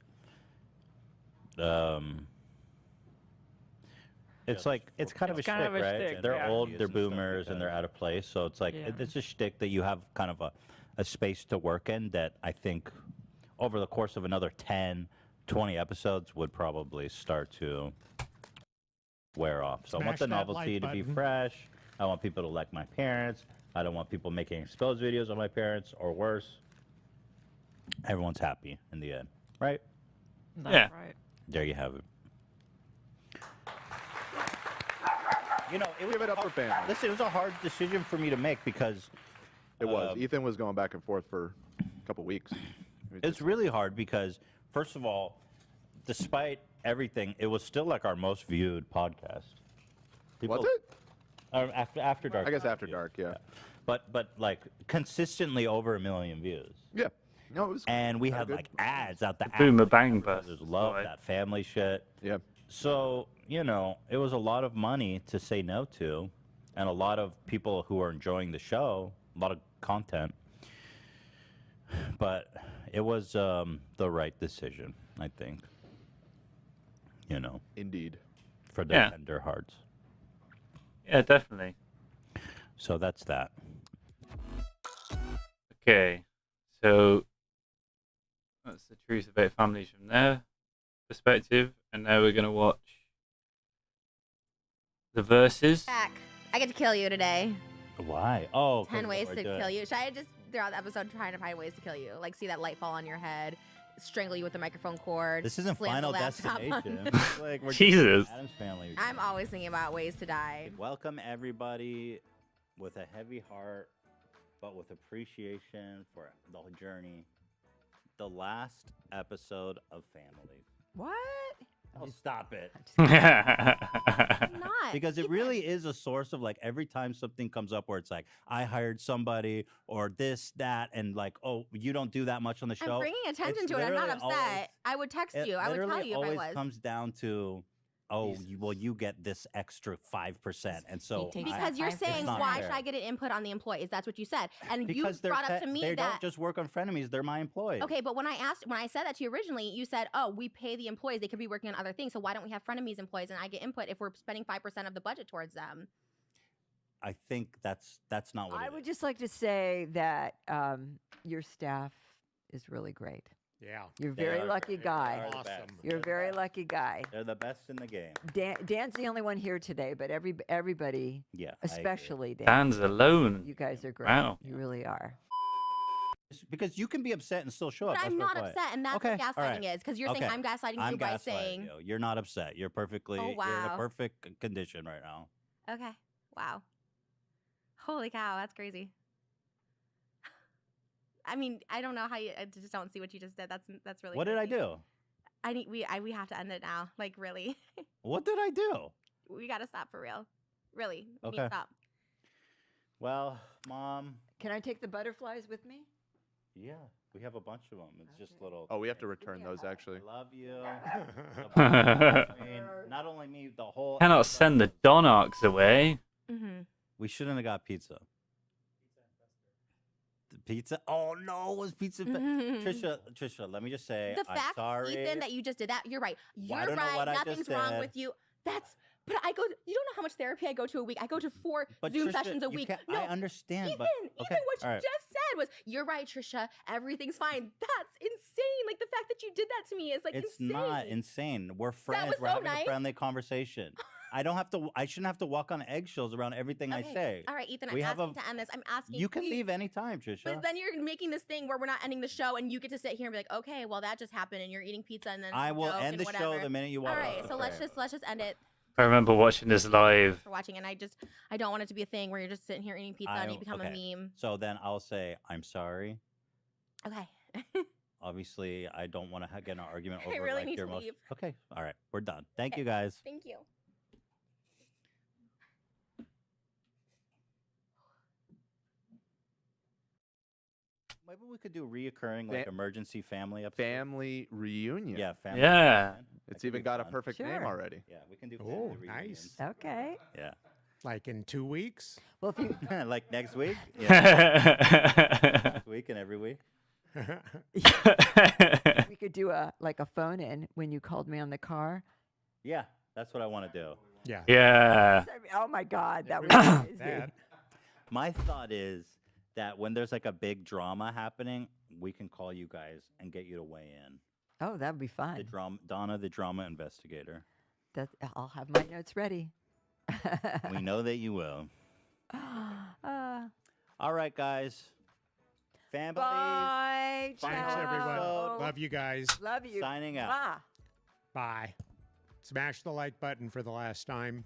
it's like it's kind of a It's kind shtick, of a right? shtick, They're yeah. old, they're boomers, and they're out of place. So it's like Yeah. it's a shtick that you have kind of a space to work in that I think over the course of another 10, 20 episodes would probably start to wear off. So I want Smash the that novelty like to be button. fresh. I want people to like my parents. I don't want people making exposed videos of my parents or worse. Everyone's happy in the end, right? that's Yeah. right. There you have it. You know, give it up for family. Listen, it was a hard decision for me to make because It was. Ethan was going back and forth for a couple weeks. It's really hard because, first of all, despite everything, it was still like our most viewed podcast. Was it? After dark. I guess after dark, yeah. But like consistently over 1 million views. Yeah. No, it was. And we had like ads out the Boomer bang bus. There's love that family shit. Yeah. So it was a lot of money to say no to, and a lot of people who are enjoying the show, a lot of content. But it was the right decision, I think. Indeed. For the tender hearts. Yeah, definitely. So that's that. Okay, so that's the truth about families from their perspective, and now we're gonna watch the verses. Back. I get to kill you today. Why? Oh, 10 ways to kill you. Should I just throughout the episode trying to find ways to kill you? Like see that light fall on your head, strangle you with the microphone cord. This isn't slam the Final laptop on- Destination. Like we're Jesus. Adam's Family. I'm always thinking about ways to die. Welcome everybody with a heavy heart, but with appreciation for the whole journey. The last episode of Family. What? Oh, stop it. I'm not. Because it really is a source of like every time something comes up where it's like, I hired somebody or this, that, and like, oh, you don't do that much on the show. I'm bringing attention It's to it. I'm not literally upset. always- I would text It you. I would tell literally you if I always was. comes down to, you get this extra 5%, and so Because you're it's saying, not why fair. should I get an input on the employees? That's what you said. And Because you brought up to me they that. don't just work on Frenemies; they're my employees. Okay, but when I said that to you originally, you said, oh, we pay the employees. They could be working on other things. So why don't we have Frenemies employees and I get input if we're spending 5% of the budget towards them? I think that's not what I it would is. just like to say that your staff is really great. Yeah. You're a They very are lucky great. guy. They are the Awesome. best. You're a very lucky guy. They're the best in the game. Dan's the only one here today, but everybody, Yeah, I agree. especially Dan, Dan's alone. you guys are great. Wow. You really are. Because you can be upset and still show up. But I'm That's not my point. upset, and that's Okay, what gaslighting all right. is. Because you're saying Okay. I'm gaslighting I'm you by gaslighting saying, you. You're not upset. You're perfectly. Oh, You're in a wow. perfect condition right now. okay, wow, holy cow, that's crazy. I mean, I don't know how you. I just don't see what you just did. That's really. What did I crazy. do? We have to end it now. Like really, What did I do? we gotta stop for real. Really, we need Okay. to stop. Well, Mom. Can I take the butterflies with me? Yeah, we have a bunch of them. It's just little. Oh, we have to return those actually. I love you. I mean, not only me, the whole. Cannot send the Donarchs away. Mm-hmm. We shouldn't have got pizza. The pizza? Oh no, it was pizza. Trisha, let me just say, The I'm fact, sorry. Ethan, that you just did that, you're right. Well, I You're don't know right. what I just Nothing's wrong said. with you. But I go. You don't know how much therapy I go to a week. I go to 4 But Zoom Trisha, sessions a you week. can't- No, I understand, Ethan, but okay, what you all right. just said was, "You're right, Trisha. Everything's fine." That's insane. Like the fact that you did that to me is like It's insane. not insane. We're friends. was We're so having nice. a friendly conversation. I don't have to. I shouldn't have to walk on eggshells around everything I Okay. say. All right, Ethan. We I'm have asking to end this. I'm asking You can leave anytime, Trisha. But then you're making this thing where we're not ending the show, and you get to sit here and be like, "Okay, well that just happened," and you're eating pizza, and then it's I a will joke end and the show whatever. the minute you walk All right, off. so let's just end it I remember watching this live. for watching, and I don't want it to be a thing where you're just sitting here eating pizza and you become a meme. So then I'll say I'm sorry. Okay. Obviously, I don't want to get in an argument I over really like need your to most. leave. Okay, all right, we're done. Thank Okay. you guys. Thank you. Maybe we could do reoccurring like emergency family episodes. Family reunion. Yeah, family. Yeah. reunion. That It's could even be got a fun. perfect name Sure. already. Yeah, we can do. Oh, family nice. reunions. Okay. Yeah, Like in 2 weeks? Well, if you like next week. Yeah, next week and every week. we could do a phone in when you called me on the car. Yeah, that's what I want to do. Yeah. Yeah. Oh my God, that We was can do amazing. that. My thought is that when there's like a big drama happening, we can call you guys and get you to weigh in. Oh, that'd be The fun. drama, Donna, the drama investigator. I'll have my notes ready. We know that you will. Uh, All right, guys. Families. bye. Thanks, everyone. ciao. Love you guys. Love you. Signing out. Mwah. Bye. Smash the like button for the last time.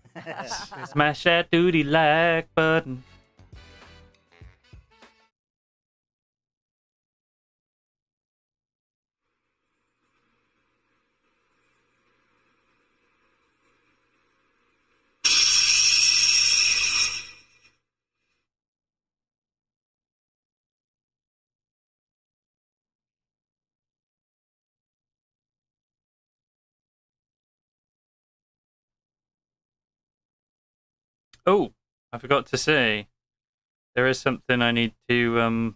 Smash that duty like button. Oh, I forgot to say, there is something I need to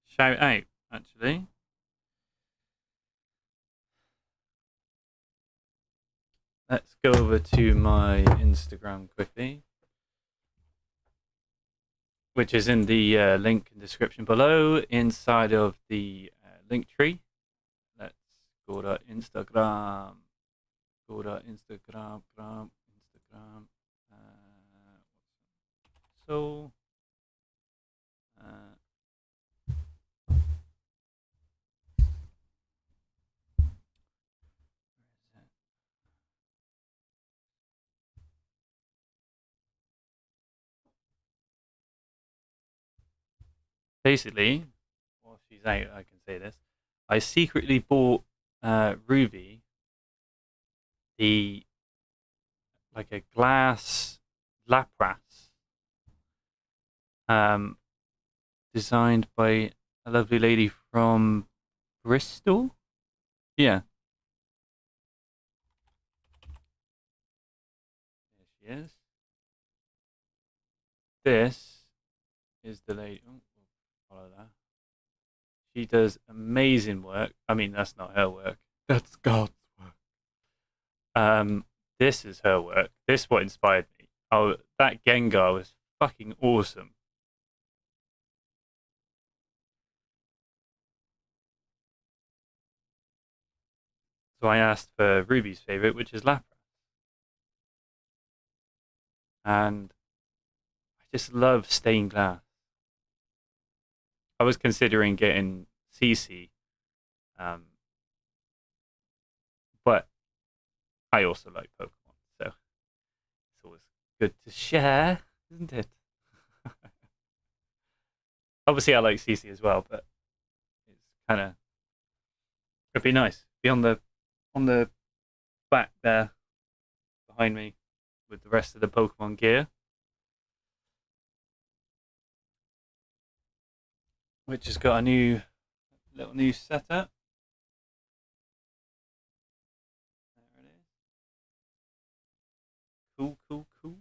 shout out, actually. Let's go over to my Instagram quickly, which is in the link in the description below, inside of the link tree. Let's go to Instagram. Go to Instagram. So, basically, while she's out, I can say this. I secretly bought Ruby like a glass Lapras, designed by a lovely lady from Bristol. Yeah, there she is. This is the lady. Oh, follow that. She does amazing work. I mean, that's not her work. That's God's work. This is her work. This is what inspired me. Oh, that Gengar was fucking awesome. So I asked for Ruby's favorite, which is Lapras. And I just love stained glass. I was considering getting CC, but I also like Pokemon, so it's always good to share, isn't it? Obviously, I like CC as well, but it's kind of it'd be nice. Be on the back there behind me with the rest of the Pokemon gear, which has got a little new setup. There it is. Cool.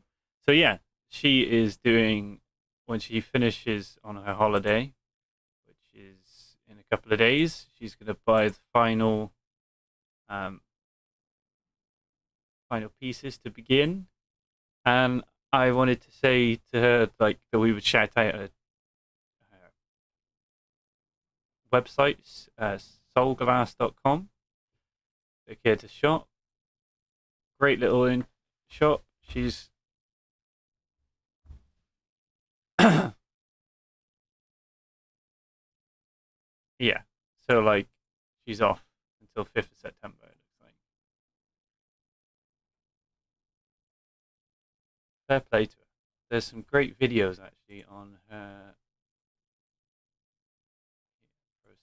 So yeah, she is doing when she finishes on her holiday, which is in a couple of days. She's going to buy the final pieces to begin, and I wanted to say to her like that we would shout out her websites, soulglass.com. Click here to shop. Great little shop. She's yeah. So like she's off until 5th of September. It looks like. Fair play to her. There's some great videos actually on her process.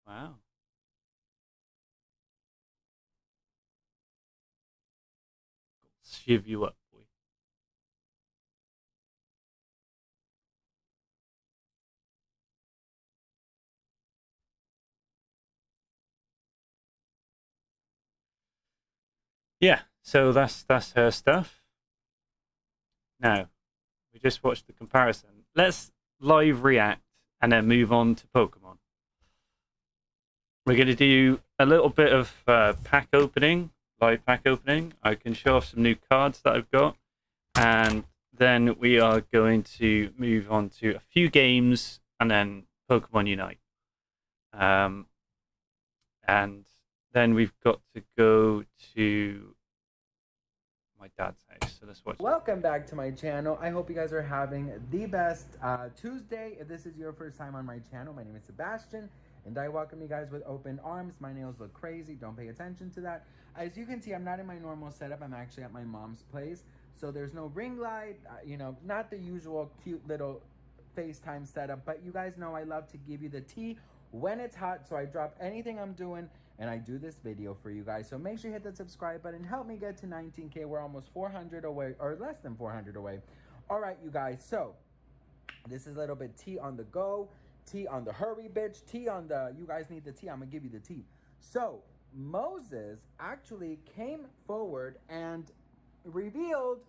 Wow. Shiv you up, boy. Yeah, so that's her stuff. Now, we just watched the comparison. Let's live react and then move on to Pokemon. We're going to do a little bit of pack opening, live pack opening. I can show off some new cards that I've got. And then we are going to move on to a few games and then Pokemon Unite. And then we've got to go to my dad's house. So let's watch. Welcome back to my channel. I hope you guys are having the best Tuesday. If this is your first time on my channel, my name is Sebastian, and I welcome you guys with open arms. My nails look crazy. Don't pay attention to that. As you can see, I'm not in my normal setup. I'm actually at my mom's place. So there's no ring light, not the usual cute little FaceTime setup. But you guys know I love to give you the tea when it's hot. So I drop anything I'm doing and I do this video for you guys. So make sure you hit that subscribe button. Help me get to 19K. We're almost 400 away, or less than 400 away. All right, you guys. So This is a little bit tea on the go, tea on the hurry, bitch, tea on the you guys need the tea. I'm gonna give you the tea. So Moses actually came forward and revealed,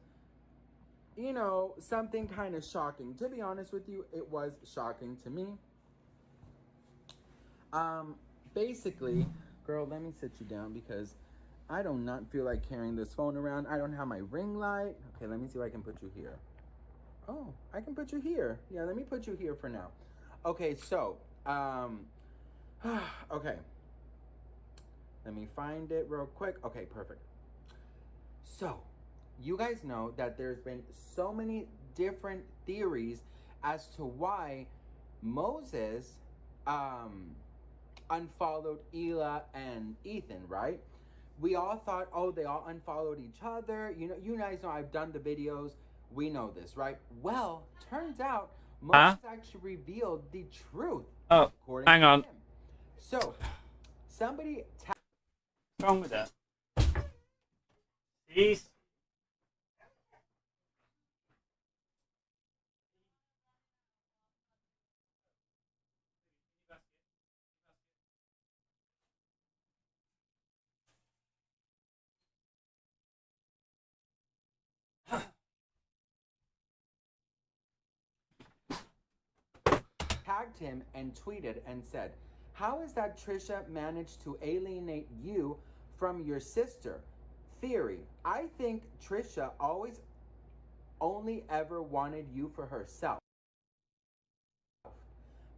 you know, something kind of shocking. To be honest with you, it was shocking to me. Basically, girl, let me sit you down because I do not feel like carrying this phone around. I don't have my ring light. Okay, let me see if I can put you here. Oh, I can put you here. Yeah, let me put you here for now. Okay, so, okay. Let me find it real quick. Okay, perfect. So, you guys know that there's been so many different theories as to why Moses unfollowed Ela and Ethan, right? We all thought, oh, they all unfollowed each other. You guys know I've done the videos. We know this, right? Well, turns out Moses actually revealed the truth. Oh, hang on. Him. So, somebody. What's wrong with that? Please. Tagged him and tweeted and said, "How is that Trisha managed to alienate you from your sister? Theory. I think Trisha always only ever wanted you for herself.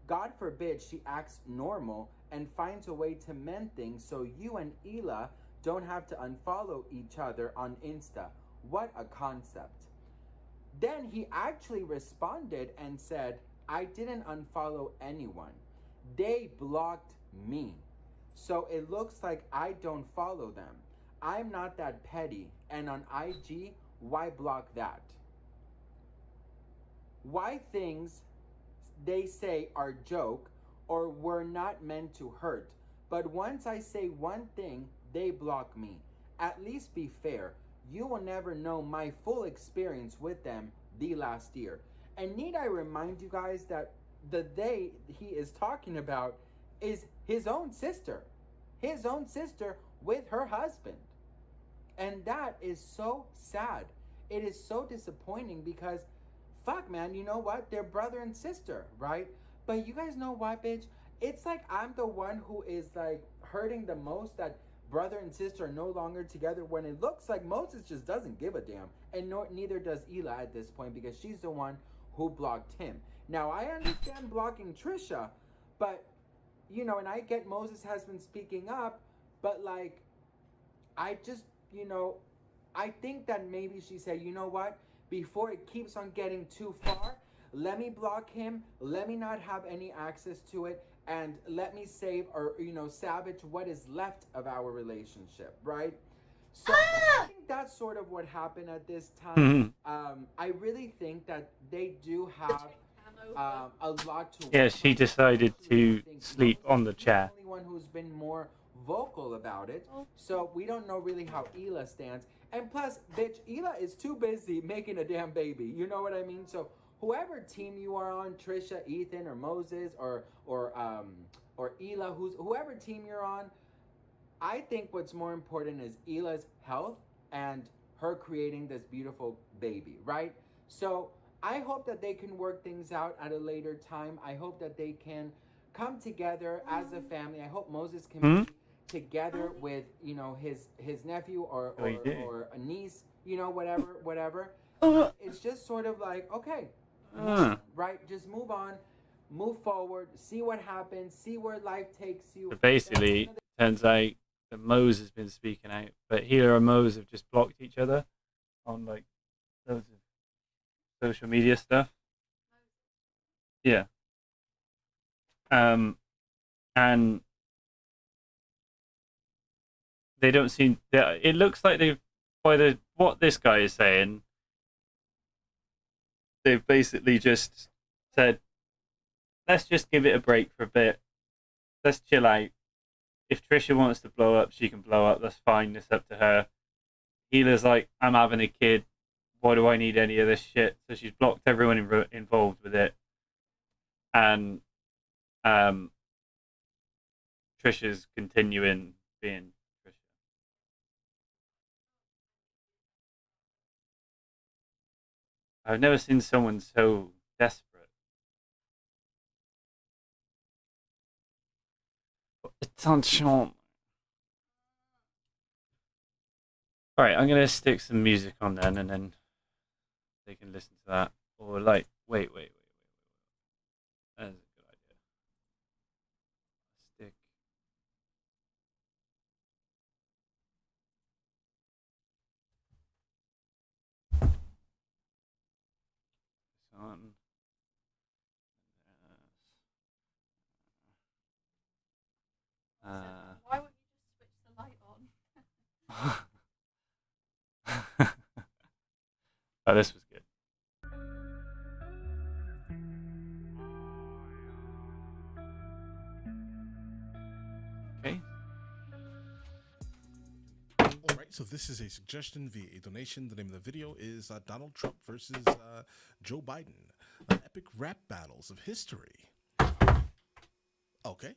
God forbid she acts normal and finds a way to mend things so you and Ela don't have to unfollow each other on Insta. What a concept." Then he actually responded and said, "I didn't unfollow anyone. They blocked me. So it looks like I don't follow them. I'm not that petty. And on IG, why block that? Why things they say are joke or were not meant to hurt. But once I say one thing, they block me. At least be fair. You will never know my full experience with them the last year." And need I remind you guys that the they he is talking about is his own sister. His own sister with her husband. And that is so sad. It is so disappointing because, fuck, man, you know what? They're brother and sister, right? But you guys know what, bitch? It's like I'm the one who is like hurting the most that brother and sister are no longer together when it looks like Moses just doesn't give a damn. And neither does Ela at this point because she's the one who blocked him. Now, I understand blocking Trisha, but, you know, and I get Moses has been speaking up, but like, I just, you know, I think that maybe she said, you know what? Before it keeps on getting too far, let me block him, let me not have any access to it, and let me save or, you know, salvage what is left of our relationship, right? So I think that's sort of what happened at this time. I really think that they do have a lot to. Yeah, she decided to sleep on the chair. The only one who's been more vocal about it, so we don't know really how Ela stands. And plus, bitch, Ela is too busy making a damn baby. You know what I mean? So whoever team you are on, Trisha, Ethan, or Moses, or Ela, whoever team you're on, I think what's more important is Ela's health and her creating this beautiful baby, right? So I hope that they can work things out at a later time. I hope that they can come together as a family. I hope Moses can be together with, you know, his nephew or a niece, you know, whatever. It's just sort of like, okay, right? Just move on, move forward, see what happens, see where life takes you. So basically, turns out that Mose has been speaking out, but Hila and Mose have just blocked each other on like loads of social media stuff. Yeah. And they don't seem. It looks like they've, by what this guy is saying, they've basically just said, let's just give it a break for a bit. Let's chill out. If Trisha wants to blow up, she can blow up. That's fine. It's up to her. Hila's like, I'm having a kid. Why do I need any of this shit? So she's blocked everyone involved with it. and um, Trisha's continuing being Trisha. I've never seen someone so desperate. Attention. All right, I'm gonna stick some music on then, and then they can listen to that. Or like, wait. That's a good idea. Stick. This on. Why wouldn't you just switch the light on? Oh, this was good. Okay. All right, so this is a suggestion via a donation. The name of the video is Donald Trump versus Joe Biden, epic rap battles of history. Okay,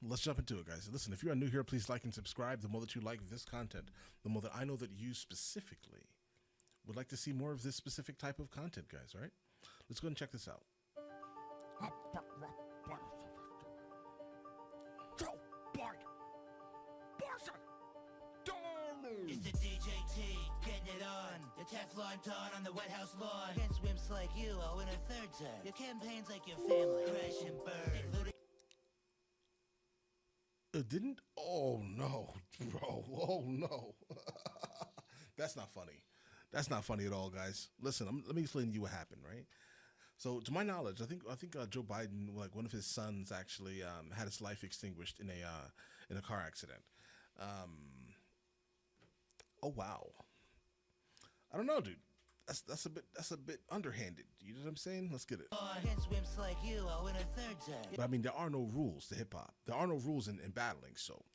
let's jump into it, guys. Listen, if you are new here, please like and subscribe. The more that you like this content, the more that I know that you specifically would like to see more of this specific type of content, guys. All right, let's go and check this out. Joe Biden. It's the DJT, getting it on. The Teflon Don on the White House lawn. Against wimps like you, I'll win a third time. Your campaign's like your family. Crash and burn. It didn't? Oh no, bro. Oh no. That's not funny. That's not funny at all, guys. Listen, let me explain to you what happened, right? So, to my knowledge, I think Joe Biden, like one of his sons, actually had his life extinguished in a car accident. Oh wow. I don't know, dude. That's a bit underhanded. You know what I'm saying? Let's get it. Against wimps like you, I'll win a third time. But I mean, there are no rules to hip hop. There are no rules in battling, so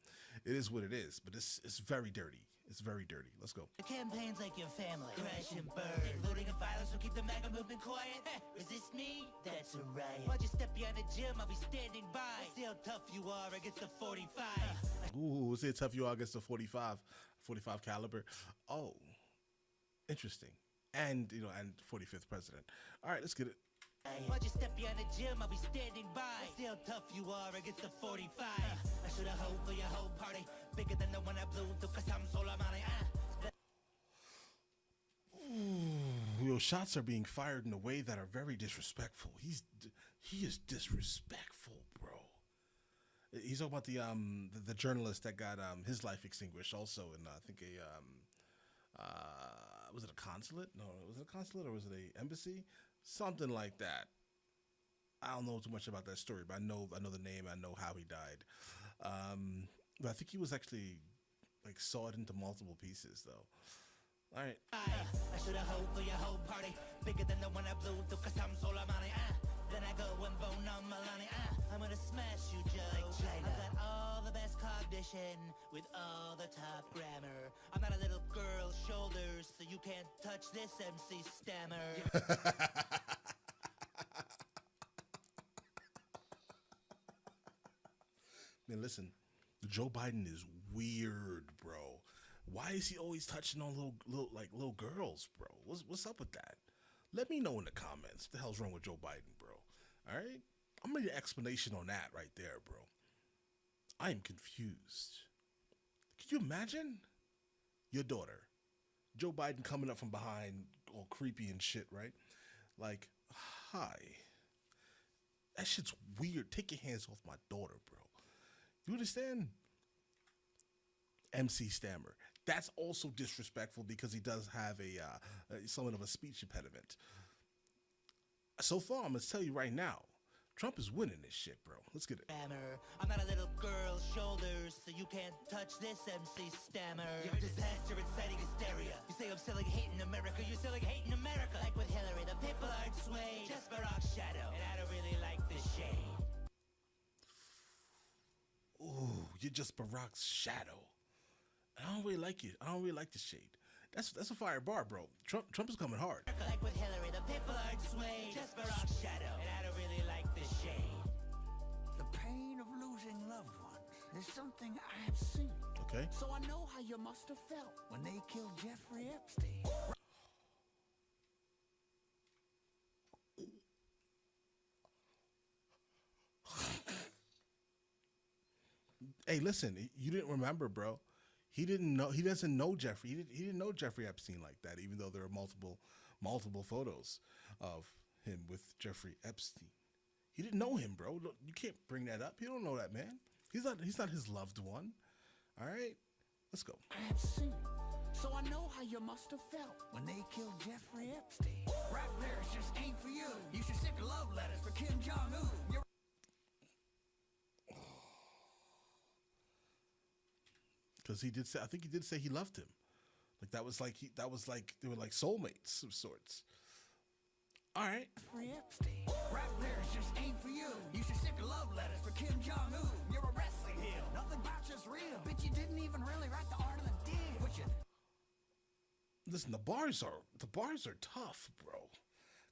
it is what it is. But it's very dirty. It's very dirty. Let's go. The campaign's like your family. Crash and burn. Looting and violence will keep the MAGA movement quiet. Resist me? That's a riot. Why'd you step behind the gym? I'll be standing by. See how tough you are against the 45. Ooh, see how tough you are against the 45 caliber. Oh, interesting. And, and 45th president. All right, let's get it. Why'd you step behind the gym? I'll be standing by. See how tough you are against the 45. I should have hoped for your whole party. Bigger than the one I blew through cause I'm Soleimani. Ooh, your shots are being fired in a way that are very disrespectful. He is disrespectful, bro. He's talking about the journalist that got his life extinguished also in I think was it a consulate? No, was it a consulate or was it a embassy? Something like that. I don't know too much about that story, but I know the name. I know how he died. But I think he was actually like sawed into multiple pieces, though. All right. I should have hoped for your whole party. Bigger than the one I blew through cause I'm Soleimani. Then I go and bone on Milani. I'm gonna smash you, Joe. Like I've got all the best cognition with all the top grammar. I'm not a little girl's shoulders, so you can't touch this MC stammer. Man, listen, Joe Biden is weird, bro. Why is he always touching on little girls, bro? What's up with that? Let me know in the comments. What the hell's wrong with Joe Biden, bro? All right? I'm gonna need an explanation on that right there, bro. I am confused. Can you imagine your daughter, Joe Biden, coming up from behind, all creepy and shit, right? Like, hi. That shit's weird. Take your hands off my daughter, bro. You understand? MC Stammer. That's also disrespectful because he does have somewhat of a speech impediment. So far, I'm gonna tell you right now, Trump is winning this shit, bro. Let's get it. I'm not a little girl's shoulders, so you can't touch this MC stammer. You're a disaster inciting hysteria. You say I'm selling hate in America, you're selling hate in America. Like with Hillary, the people aren't swayed. Just Barack's shadow, and I don't really like the shade. Ooh, you're just Barack's shadow. I don't really like it. I don't really like the shade. That's a fire bar, bro. Trump is coming hard. Like with Hillary, the people aren't swayed just for our shadow, and I don't really like the shade. The pain of losing loved ones is something I have seen. Okay. So I know how you must have felt when they killed Jeffrey Epstein. Hey, listen, you didn't remember, bro. He didn't know. He doesn't know Jeffrey. He didn't know Jeffrey Epstein like that. Even though there are multiple photos of him with Jeffrey Epstein. He didn't know him, bro. You can't bring that up. You don't know that man. He's not his loved one. All right, let's go. I have seen. So I know how you must have felt when they killed Jeffrey Epstein. Rap lyrics just ain't for you. You should stick to love letters for Kim Jong-un. Because he did say, I think he did say he loved him. Like that was like they were like soulmates of sorts. All right. Jeffrey Epstein. Rap lyrics just ain't for you. You should stick to love letters for Kim Jong-un. You're a wrestling heel. Nothing about you's real. Bitch, you didn't even really write the art of the deal. What you... Listen, the bars are tough, bro.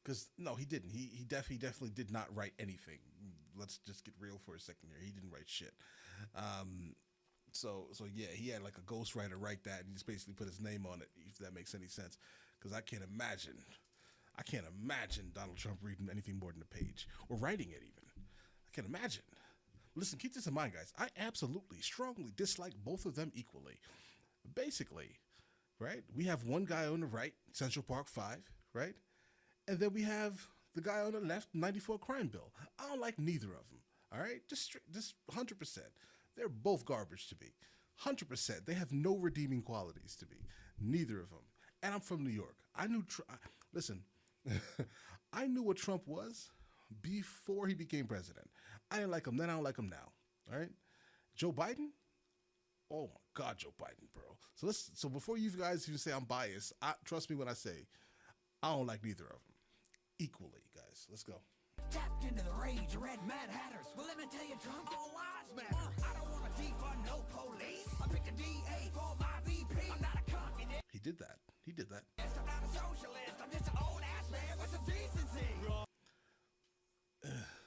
Because no, he didn't. He definitely did not write anything. Let's just get real for a second here. He didn't write shit. So yeah, he had like a ghostwriter write that, and he just basically put his name on it. If that makes any sense, because I can't imagine Donald Trump reading anything more than a page or writing it even. I can't imagine. Listen, keep this in mind, guys. I absolutely, strongly dislike both of them equally. Basically, right? We have one guy on the right, Central Park 5, right? And then we have the guy on the left, 94 Crime Bill. I don't like neither of them. All right, just 100%. They're both garbage to me. 100%. They have no redeeming qualities to me. Neither of them. And I'm from New York. I knew. Listen, I knew what Trump was before he became president. I didn't like him then. I don't like him now. All right. Joe Biden. Oh my God, Joe Biden, bro. So before you guys even say I'm biased, trust me when I say I don't like neither of them equally, guys. Let's go. Tapped into the rage of red Mad Hatters. Well, let me tell you, Trump, all lives matter. I don't want to defund no police. I picked a DA for my VP. I'm not a communist. He did that. I'm not a socialist. I'm just an old ass man with some decency.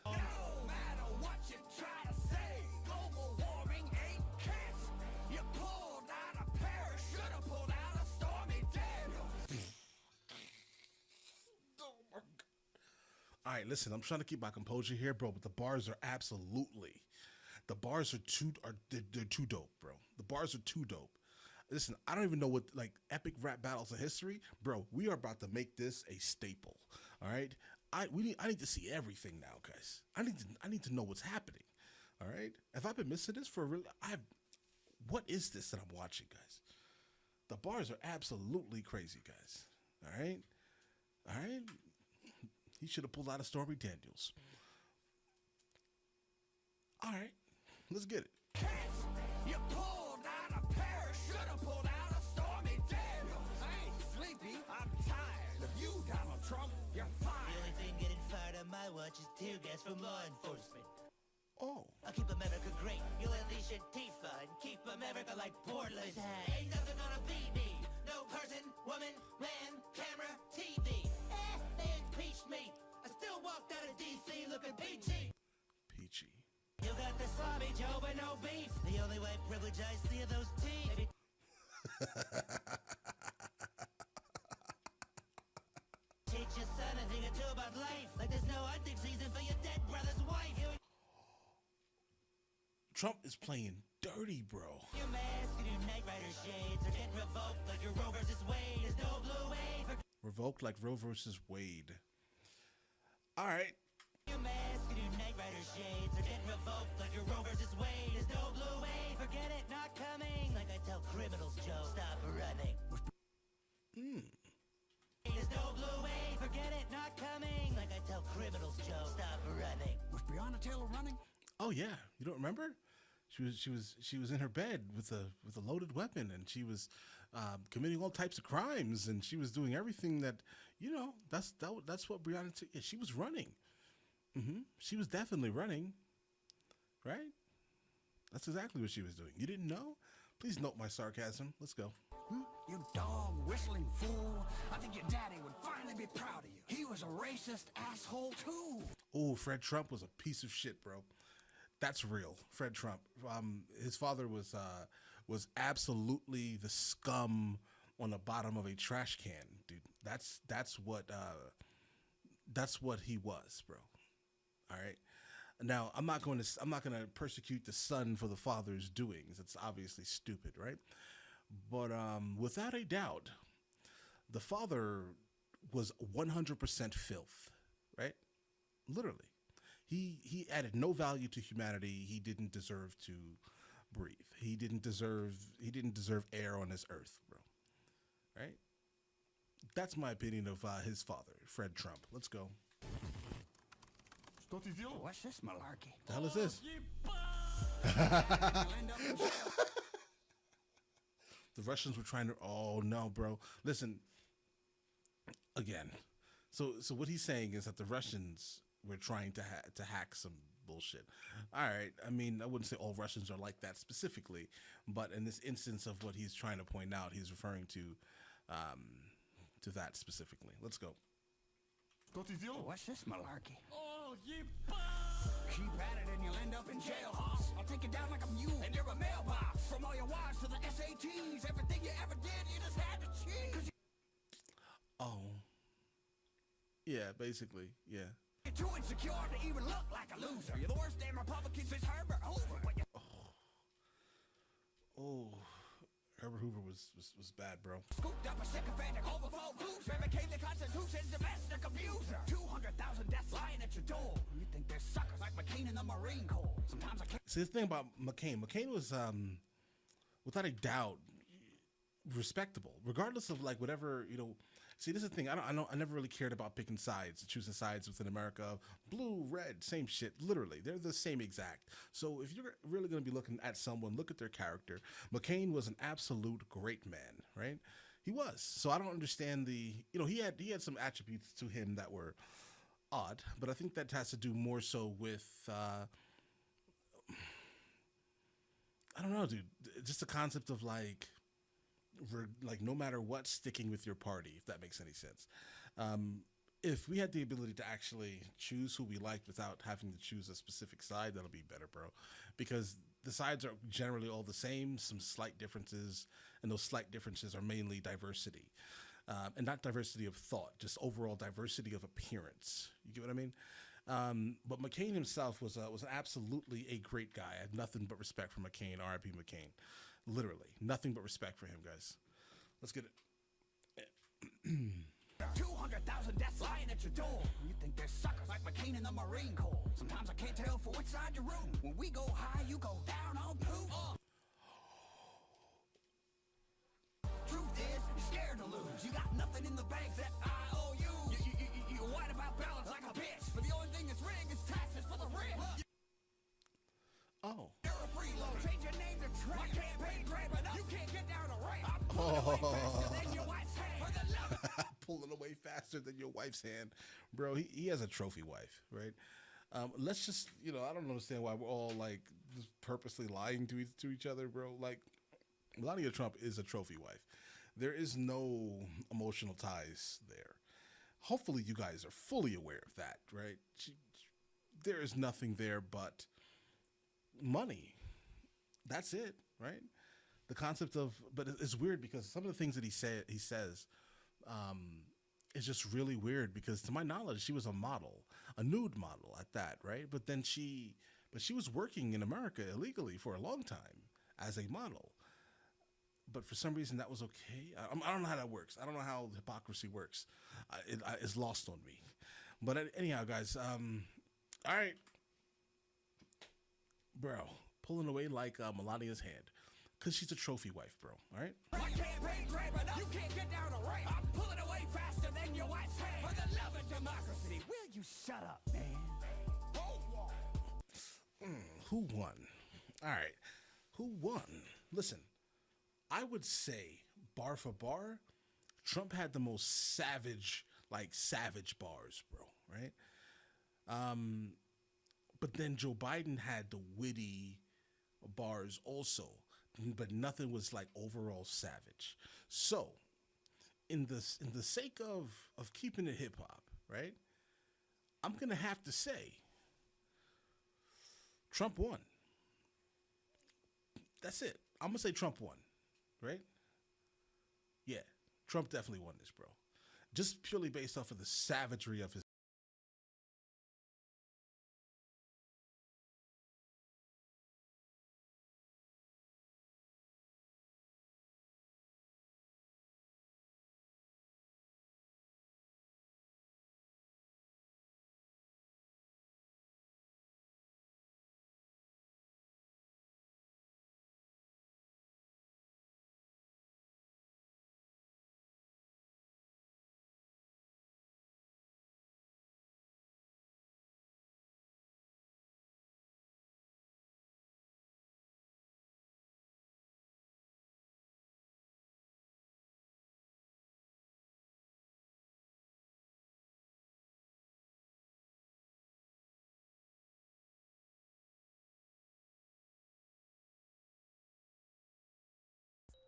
No matter what you try to say, global warming ain't cats. You pulled out a parachute, have pulled out a Stormy Daniels. All right, listen, I'm trying to keep my composure here, bro, but the bars are absolutely. They're too dope, bro. The bars are too dope. Listen, I don't even know what like epic rap battles of history, bro. We are about to make this a staple. All right, I need to see everything now, guys. I need to know what's happening. All right, have I been missing this for a really? What is this that I'm watching, guys? The bars are absolutely crazy, guys. All right. He should have pulled out a Stormy Daniels. All right, let's get it. You pulled out a parachute, have pulled out a Stormy Daniels. I ain't sleepy, I'm tired of you, Donald Trump. You're fired. The only thing getting fired on my watch is tear gas from law enforcement. Oh. I'll keep America great. You'll unleash Antifa and keep America like Portland. Ain't nothing gonna beat me. No person, woman, man, camera, TV. They impeached me. I still walked out of D.C. looking peachy. Peachy. You got the sloppy Joe but no beef. The only white privilege I see are those teeth. Teach your son a thing or two about life. Like there's no hunting season for your dead brother's wife. Trump is playing dirty, bro. Your mask and your Knight Rider shades are getting revoked like your Roe versus Wade. There's no blue wave. Revoked like Roe versus Wade. All right. Your mask and your Knight Rider shades are getting revoked like your Roe versus Wade. There's no blue wave. Forget it, not coming. Like I tell criminals, Joe, stop running. There's no blue wave. Forget it, not coming. Like I tell criminals, Joe, stop running. Was Breonna Taylor running? Oh yeah, you don't remember? She was in her bed with a loaded weapon, and she was committing all types of crimes, and she was doing everything that that's what Breonna. Yeah, she was running. She was definitely running, right? That's exactly what she was doing. You didn't know? Please note my sarcasm. Let's go. You dog whistling fool. I think your daddy would finally be proud of you. He was a racist asshole too. Oh, Fred Trump was a piece of shit, bro. That's real. Fred Trump. His father was absolutely the scum on the bottom of a trash can, dude. That's what he was, bro. All right. Now, I'm not going to persecute the son for the father's doings. It's obviously stupid, right? But without a doubt, the father was 100% filth, right? Literally. He added no value to humanity. He didn't deserve to breathe. He didn't deserve air on this earth, bro. Right? That's my opinion of his father, Fred Trump. Let's go. What's this malarkey? The hell is this? The Russians were trying to. Oh no, bro! Listen, again. So what he's saying is that the Russians were trying to hack some bullshit. All right, I mean, I wouldn't say all Russians are like that specifically, but in this instance of what he's trying to point out, he's referring to that specifically. Let's go. What's this malarkey? Oh, keep at it and you'll end up in jail, hoss. I'll take you down like a mule and you're a mailbox. From all your wives to the SATs, everything you ever did, you just had to cheat. Oh. Yeah, basically, yeah. You're too insecure to even look like a loser. You're the worst damn Republican since Herbert Hoover. Oh. Herbert Hoover was bad, bro. Scooped up a sycophantic overflow booster and became the Constitution's domestic abuser. 200,000 deaths lying at your door. You think they're suckers like McCain in the Marine Corps. Sometimes I can't. See, the thing about McCain was, without a doubt, respectable, regardless of like whatever, you know. See, this is the thing. I never really cared about picking sides, choosing sides within America. Blue, red, same shit. Literally, they're the same exact. So if you're really going to be looking at someone, look at their character. McCain was an absolute great man, right? He was. So I don't understand the, you know, he had some attributes to him that were odd, but I think that has to do more so with, I don't know, dude. Just the concept of like no matter what, sticking with your party, if that makes any sense. If we had the ability to actually choose who we liked without having to choose a specific side, that'll be better, bro. Because the sides are generally all the same, some slight differences, and those slight differences are mainly diversity. And not diversity of thought, just overall diversity of appearance. You get what I mean? But McCain himself was absolutely a great guy. I had nothing but respect for McCain, R.I.P. McCain. Literally, nothing but respect for him, guys. Let's get it. 200,000 deaths lying at your door. You think they're suckers like McCain in the Marine Corps. Sometimes I can't tell for which side you room. When we go high, you go down on poop. Truth is, you're scared to lose. You got nothing in the bank that I owe you. You're white about balance like a bitch. But the only thing that's rigged is taxes for the rich. Oh. You're a freeload. Change your name to Trump. My campaign grabbing up. You can't get down a ramp. I'm pulling away faster than your wife's hand. For the love. Pulling away faster than your wife's hand. Bro, he has a trophy wife, right? Let's just, you know, I don't understand why we're all like just purposely lying to each other, bro. Like, Melania Trump is a trophy wife. There is no emotional ties there. Hopefully you guys are fully aware of that, right? There is nothing there but money. That's it, right? The concept of, but it's weird because some of the things that he says is just really weird because to my knowledge, she was a model, a nude model at that, right? But she was working in America illegally for a long time as a model. But for some reason that was okay. I don't know how that works. I don't know how hypocrisy works. It's lost on me. But anyhow, guys, all right. Bro, pulling away like Melania's hand. Because she's a trophy wife, bro. All right? My campaign grabbing up. You can't get down a ramp. I'm pulling away faster than your wife's hand. For the love of democracy, will you shut up, man? Who won? All right. Who won? Listen, I would say, bar for bar, Trump had the most savage bars, bro, right? But then Joe Biden had the witty bars also. but nothing was like overall savage. So, in the sake of keeping it hip hop, right? I'm gonna have to say, Trump won. That's it. I'm gonna say Trump won, right? Yeah, Trump definitely won this, bro. Just purely based off of the savagery of his.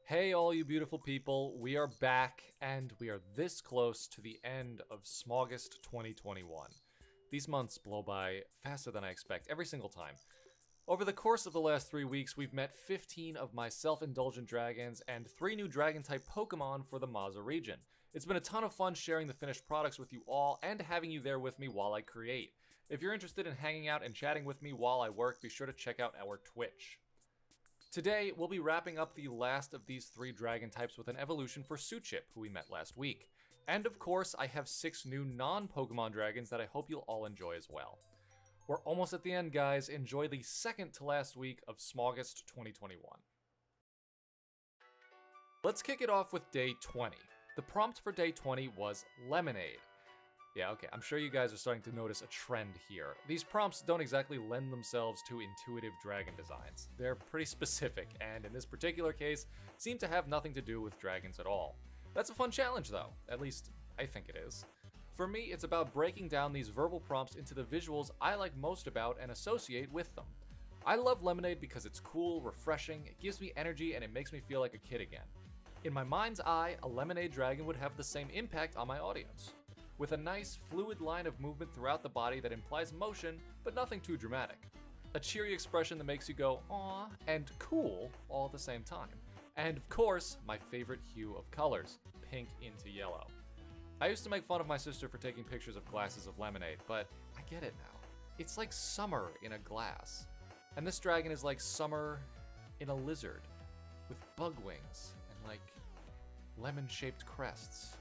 Hey, all you beautiful people, we are back, and we are this close to the end of Smogist 2021. These months blow by faster than I expect, every single time. Over the course of the last 3 weeks, we've met 15 of my self-indulgent dragons and 3 new dragon-type Pokemon for the Maza region. It's been a ton of fun sharing the finished products with you all and having you there with me while I create. If you're interested in hanging out and chatting with me while I work, be sure to check out our Twitch. Today, we'll be wrapping up the last of these 3 dragon types with an evolution for Suchip, who we met last week. And of course, I have 6 new non-Pokemon dragons that I hope you'll all enjoy as well. We're almost at the end, guys. Enjoy the second to last week of Smogist 2021. Let's kick it off with day 20. The prompt for day 20 was lemonade. Yeah, okay, I'm sure you guys are starting to notice a trend here. These prompts don't exactly lend themselves to intuitive dragon designs. They're pretty specific, and in this particular case, seem to have nothing to do with dragons at all. That's a fun challenge though, at least I think it is. For me, it's about breaking down these verbal prompts into the visuals I like most about and associate with them. I love lemonade because it's cool, refreshing, it gives me energy, and it makes me feel like a kid again. In my mind's eye, a lemonade dragon would have the same impact on my audience, with a nice, fluid line of movement throughout the body that implies motion, but nothing too dramatic. A cheery expression that makes you go, "Aw," and "cool" all at the same time. And of course, my favorite hue of colors, pink into yellow. I used to make fun of my sister for taking pictures of glasses of lemonade, but I get it now. It's like summer in a glass. And this dragon is like summer in a lizard, with bug wings and like lemon-shaped crests.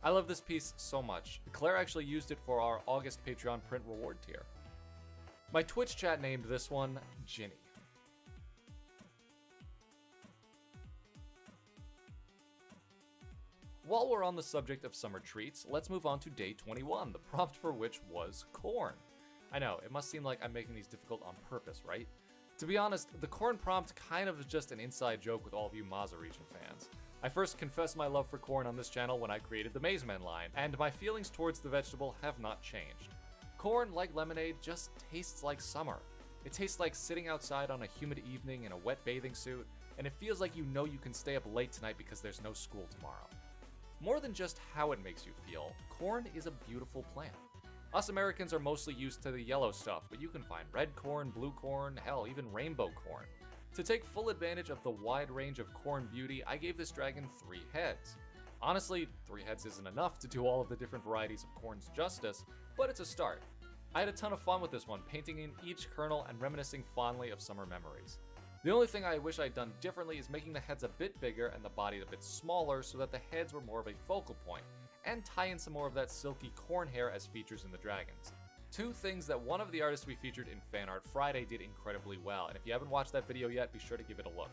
I love this piece so much. Claire actually used it for our August Patreon print reward tier. My Twitch chat named this one Ginny. While we're on the subject of summer treats, let's move on to day 21, the prompt for which was corn. I know, it must seem like I'm making these difficult on purpose, right? To be honest, the corn prompt kind of is just an inside joke with all of you Maza region fans. I first confessed my love for corn on this channel when I created the Maze Man line, and my feelings towards the vegetable have not changed. Corn, like lemonade, just tastes like summer. It tastes like sitting outside on a humid evening in a wet bathing suit, and it feels like you know you can stay up late tonight because there's no school tomorrow. More than just how it makes you feel, corn is a beautiful plant. Us Americans are mostly used to the yellow stuff, but you can find red corn, blue corn, hell, even rainbow corn. To take full advantage of the wide range of corn beauty, I gave this dragon 3 heads. Honestly, 3 heads isn't enough to do all of the different varieties of corns justice, but it's a start. I had a ton of fun with this one, painting in each kernel and reminiscing fondly of summer memories. The only thing I wish I'd done differently is making the heads a bit bigger and the body a bit smaller so that the heads were more of a focal point, and tie in some more of that silky corn hair as features in the dragons. 2 things that one of the artists we featured in Fan Art Friday did incredibly well, and if you haven't watched that video yet, be sure to give it a look.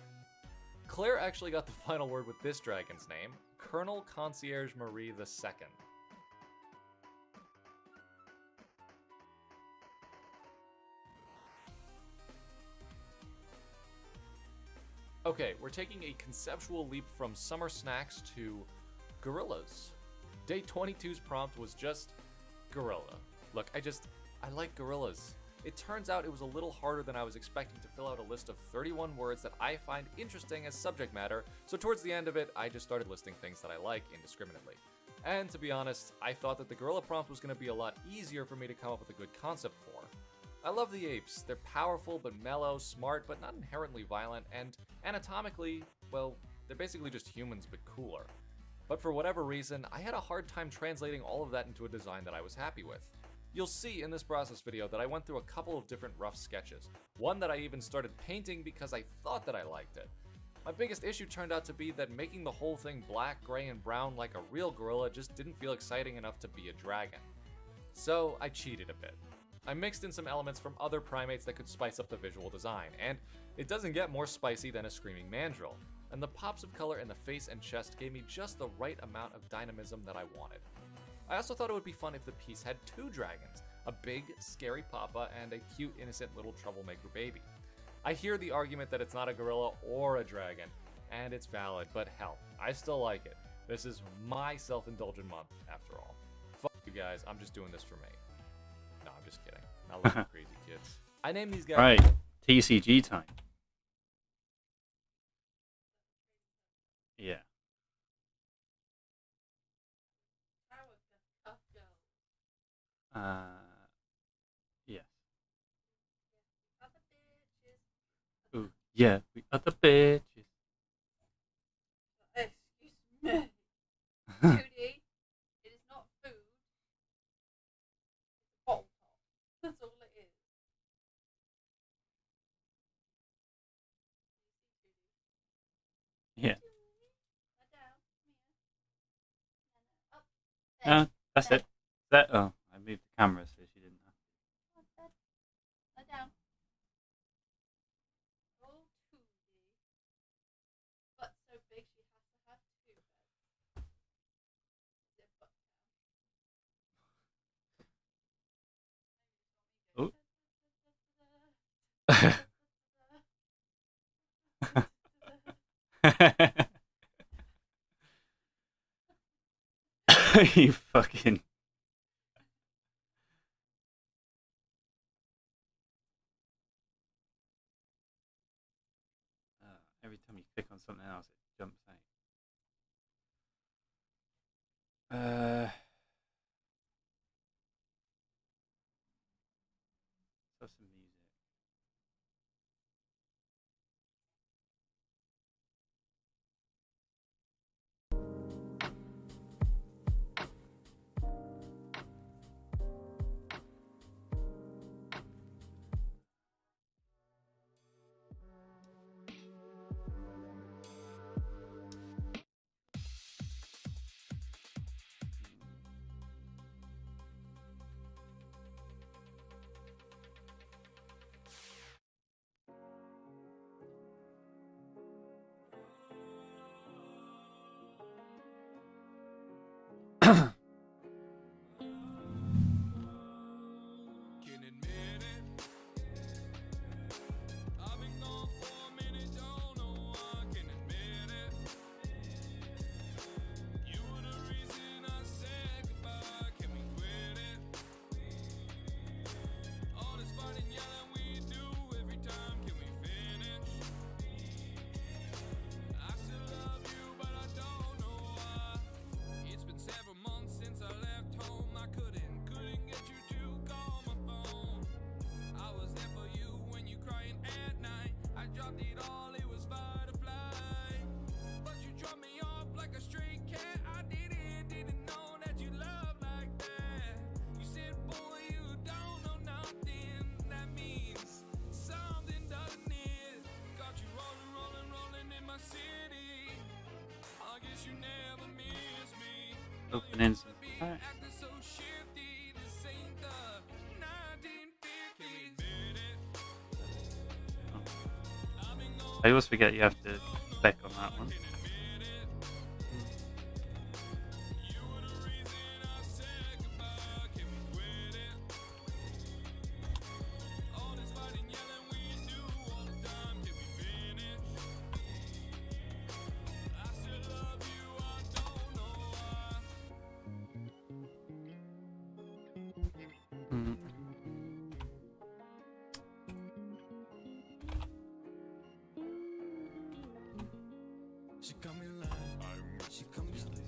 Claire actually got the final word with this dragon's name, Colonel Concierge Marie II. Okay, we're taking a conceptual leap from summer snacks to gorillas. Day 22's prompt was just gorilla. Look, I like gorillas. It turns out it was a little harder than I was expecting to fill out a list of 31 words that I find interesting as subject matter, so towards the end of it, I just started listing things that I like indiscriminately. And to be honest, I thought that the gorilla prompt was going to be a lot easier for me to come up with a good concept for. I love the apes. They're powerful but mellow, smart but not inherently violent, and anatomically, well, they're basically just humans but cooler. But for whatever reason, I had a hard time translating all of that into a design that I was happy with. You'll see in this process video that I went through a couple of different rough sketches, one that I even started painting because I thought that I liked it. My biggest issue turned out to be that making the whole thing black, gray, and brown like a real gorilla just didn't feel exciting enough to be a dragon. So I cheated a bit. I mixed in some elements from other primates that could spice up the visual design, and it doesn't get more spicy than a screaming mandrill, and the pops of color in the face and chest gave me just the right amount of dynamism that I wanted. I also thought it would be fun if the piece had two dragons, a big, scary papa and a cute, innocent little troublemaker baby. I hear the argument that it's not a gorilla or a dragon, and it's valid, but hell, I still like it. This is my self-indulgent month, after all. Fuck you guys, I'm just doing this for me. No, I'm just kidding. Not looking crazy, kids. I named these guys... Right, TCG time. Yeah. Yes. Ooh, yeah, we are the bitches. Excuse me. Judy, it is not food. It's a bottle top. That's all it is. Yeah. Up. That's it. That. Oh, I moved the camera so she didn't have to. Lie down. Oh, Tootie. Butt's so big she has to have two beds. Is it butt You fucking. Every time you click on something else, it jumps out. So some music. Opening some packs. I always forget you have to click on that one. She call me live. She call me sleep.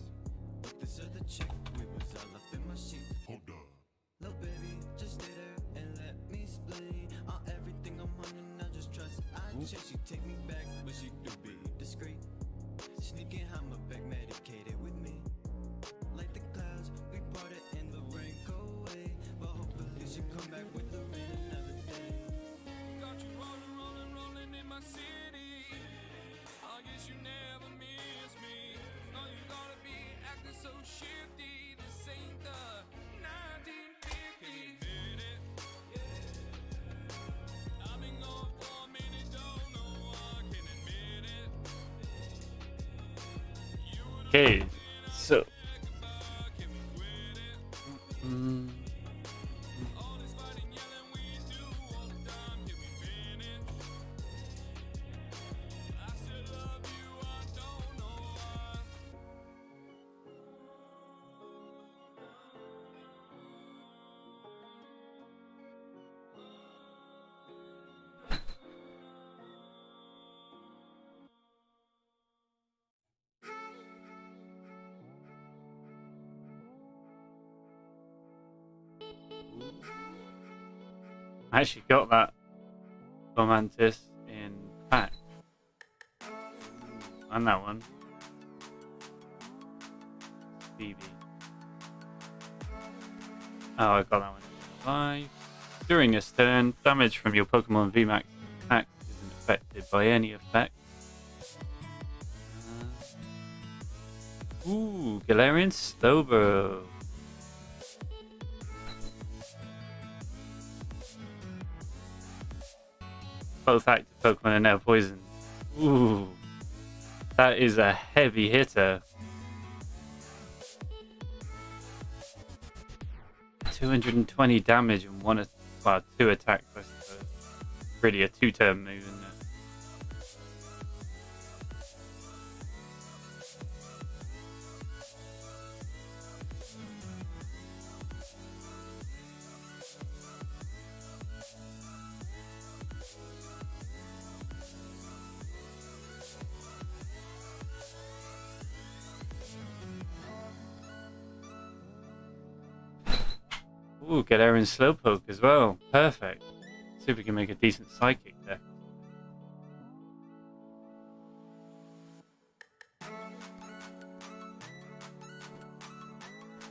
With this other chick, we was all up in my sheet. Hold up. Little baby, just stay there and let me explain. On everything I'm on and I just trust. I check, she take me back, but she do be discreet. Sneaking Hammerbeck medicated with me. Like the clouds, we parted in the rain, go away. But hopefully she come back with the rain another day. Got you rolling in my city. I guess you never miss me. Oh, you gotta be acting so shifty. This ain't the 1950s. I've been going for a minute, don't know I can admit it. Okay, so. Mm. I actually got that Romantis in pack. And that one. BB. Oh, I got that one in live. During this turn, damage from your Pokemon VMAX attack isn't affected by any effect. Ooh, Galarian Slowbro. Both active Pokemon are now poisoned. Ooh, that is a heavy hitter. 220 damage and two attacks, I suppose. Really a two-turn move, isn't it? Ooh, get Aaron Slowpoke as well. Perfect. See if we can make a decent psychic there.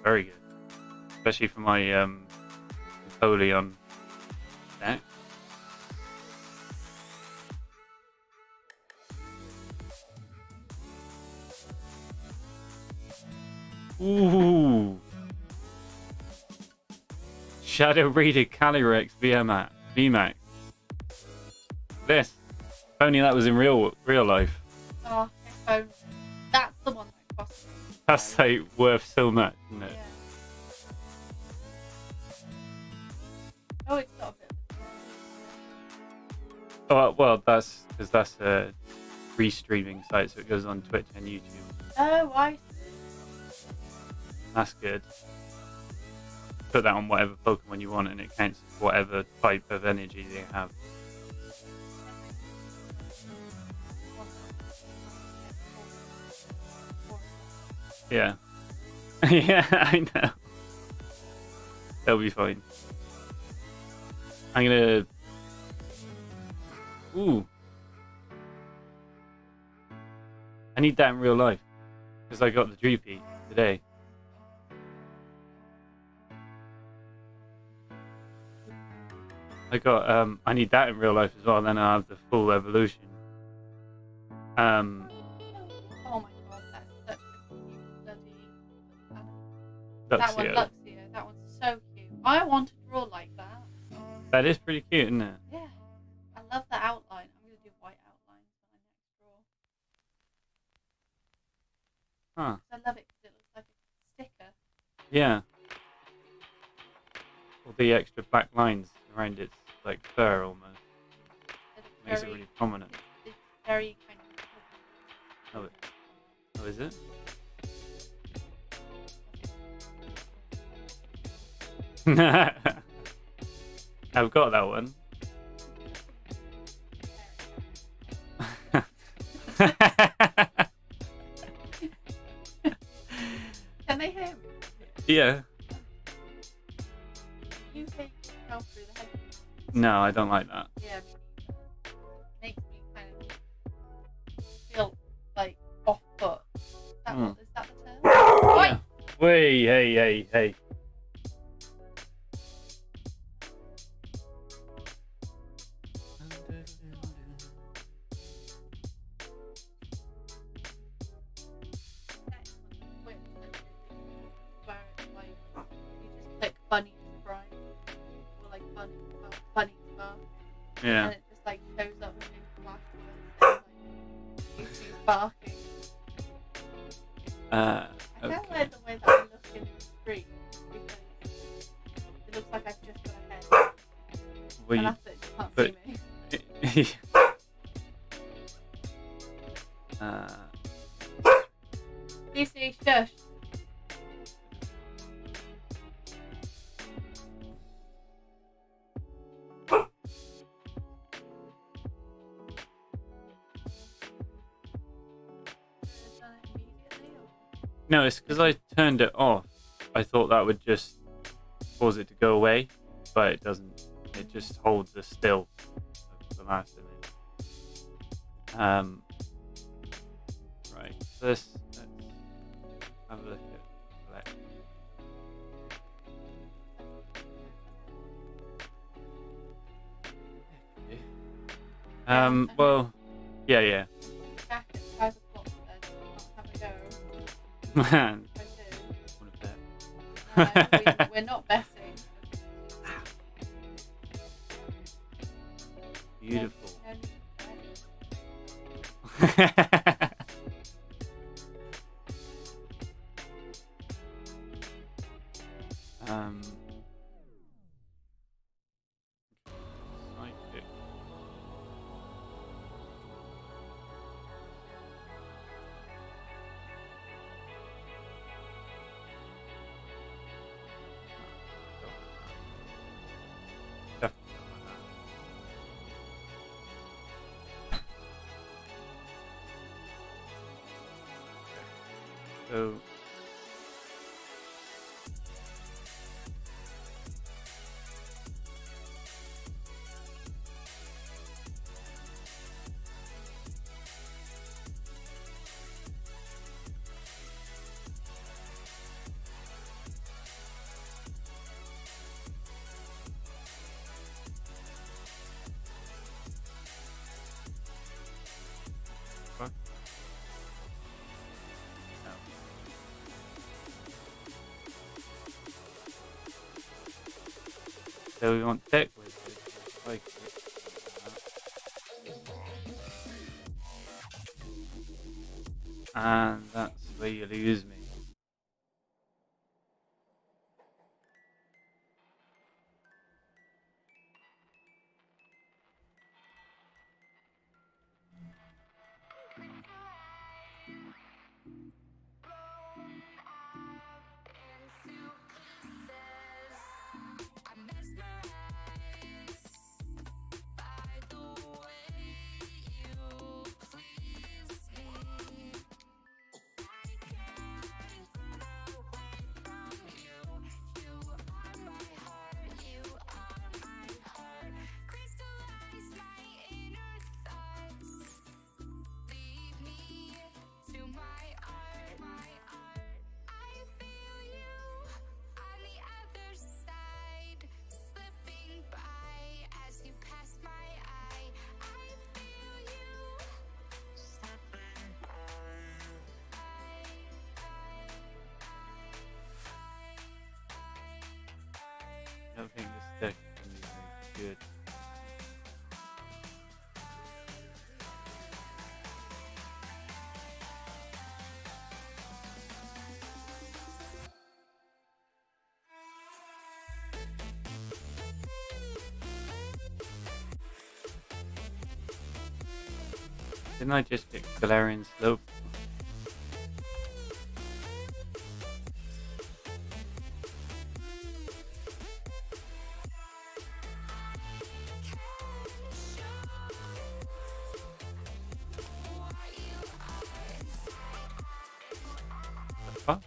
Very good. Especially for my Napoleon deck. Ooh. Shadow Reader Calyrex VMAX. This. If only that was in real life. Oh, if that's the one that cost me. That's like worth so much, isn't it? Yeah. Oh, it's got a bit of Oh, well, that's because that's a free-streaming site, so it goes on Twitch and YouTube. Oh, I see. That's good. Put that on whatever Pokemon you want, and it counts as whatever type of energy they have. Yeah. Yeah, I know. They'll be fine. I'm gonna... Ooh. I need that in real life. Because I got the Droopy today. I need that in real life as well, then I'll have the full evolution. Oh my god, that's such a cute bloody that one, Luxio. That one's so cute. I want to draw like that. That is pretty cute, isn't it? Yeah. I love the outline. I'm going to do white outline for my next draw. Huh. I love it because it looks like a sticker. Yeah. All the extra black lines around its like fur almost. Makes it really prominent. It's very kind of... Oh, is it? I've got that one. Yeah. You hate yourself through the headphones. No, I don't like that. Yeah, me neither. Makes me kind of feel like off put. Is that the term? Oi! Wait, hey. Where it's like you just click bunny cry or like bunny bar, Yeah. and it just like shows up in flash words like you two barking. I kind of like the way that I look in the street because it looks like I've just got a head. Well, And you, that's it, you can't but, see me. DC, shush. no, it's because I turned it off. I thought that would just cause it to go away, but it doesn't. It just holds the still of the last image. Right. Let's have a look at select. Well, yeah. Back at 5 o'clock then. Have a go. Man. We're not betting. Beautiful. Psychic. So fuck. No. So we want tech with like and that's where you lose me. I don't think this deck is very good. Didn't I just pick Galarian Slope? The fuck?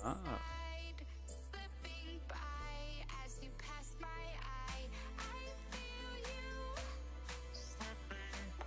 Ah. Slipping by as you pass my eye. I feel you slipping by.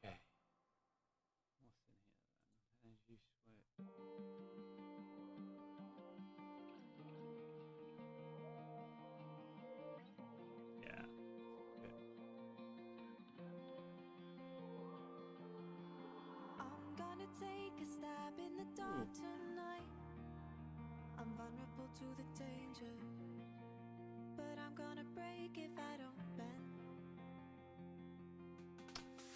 Okay. What's in here then? Energy switch. Yeah. Good. I'm gonna take a stab in the dark tonight. I'm vulnerable to the danger, but I'm gonna break if I don't bend.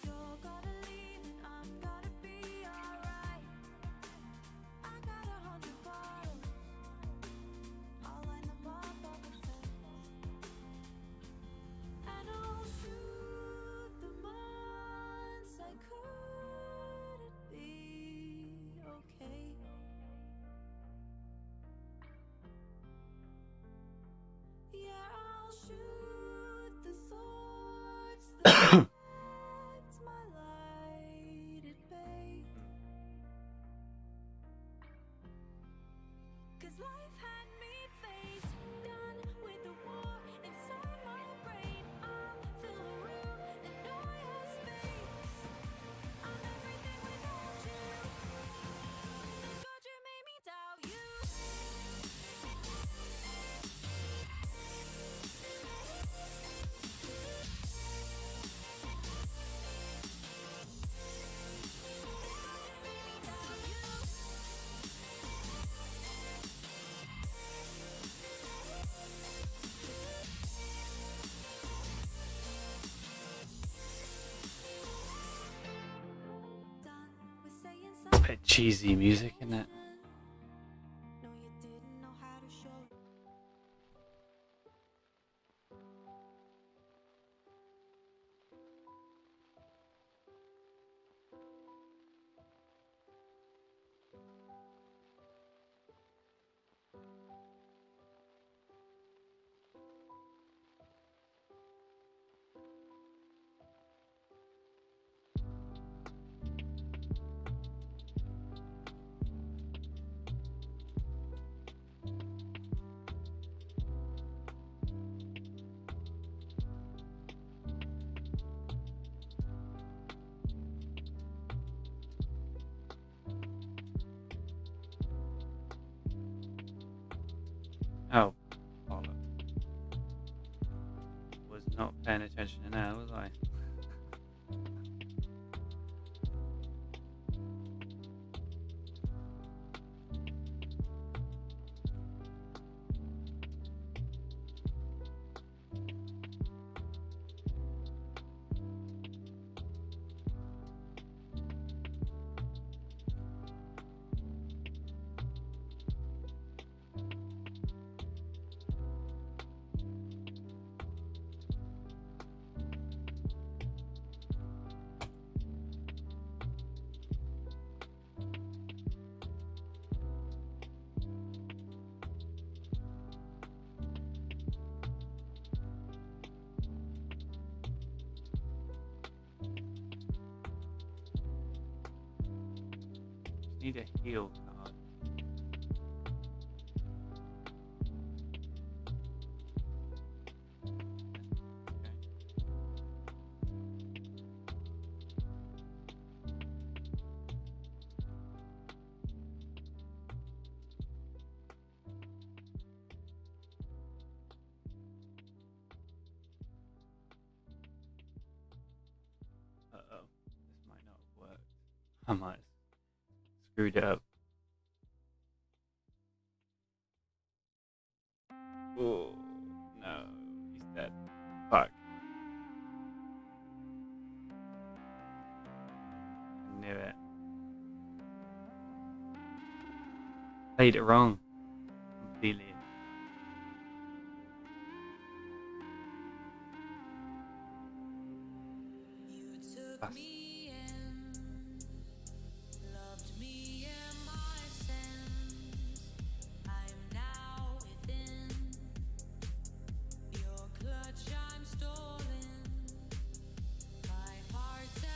You're gonna leave and I'm gonna be alright. I got 100 bottles, I'll line them up on the fence, and I'll shoot the months I couldn't be okay. Yeah, I'll shoot the thoughts that kept my light at bay. 'Cause life had me face done with the war inside my brain. I'll fill a room and all your space. I'm everything without you. Thank God you made me doubt you. Bit cheesy music, isn't it? No, you didn't know how to show it. Oh, bollocks. Was not paying attention to now, was I? Need a heal card. Uh-oh. This might not have worked. I might have screwed it up. Oh, no. He's dead. Fuck. Knew it. Played it wrong. Completely. Bastard.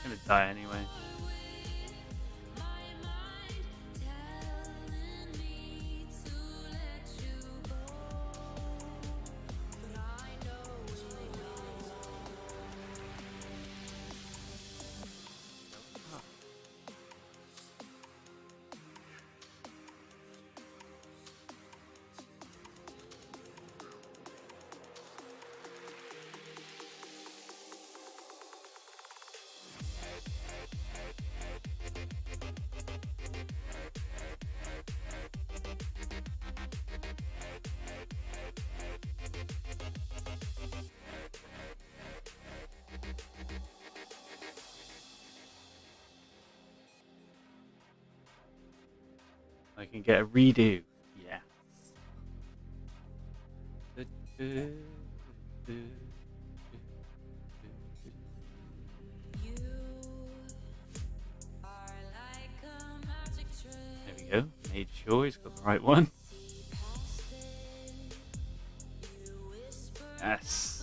I'm gonna die anyway. I can get a redo. Yes. There we go. Made sure he's got the right one. Yes.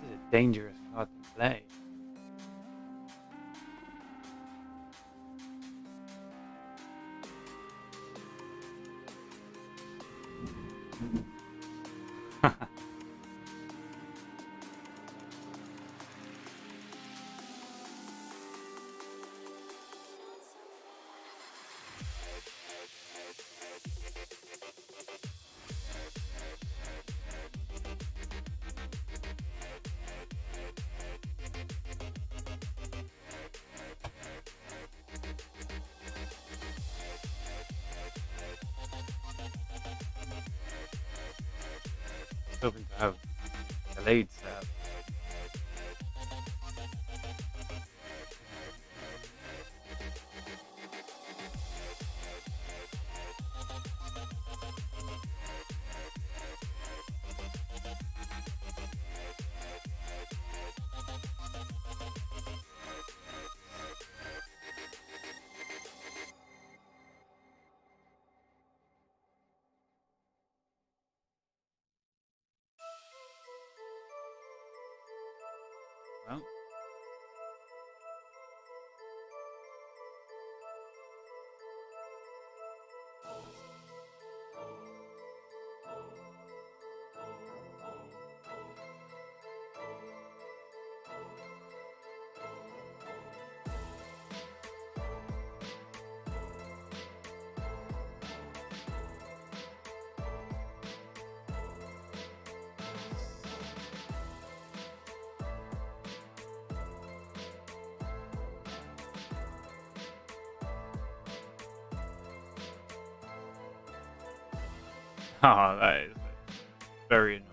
This is a dangerous card to play. Hoping to have delayed stab. Well. Oh, that is very annoying.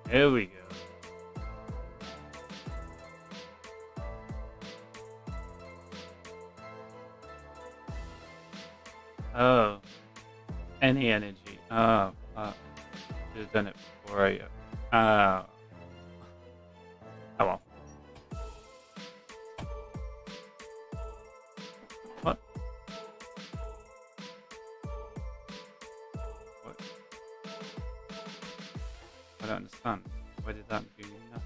Here we go. Oh. Any energy. Oh, fuck. Should have done it before I... Oh. Oh well. What? What? I don't understand. Why did that do nothing?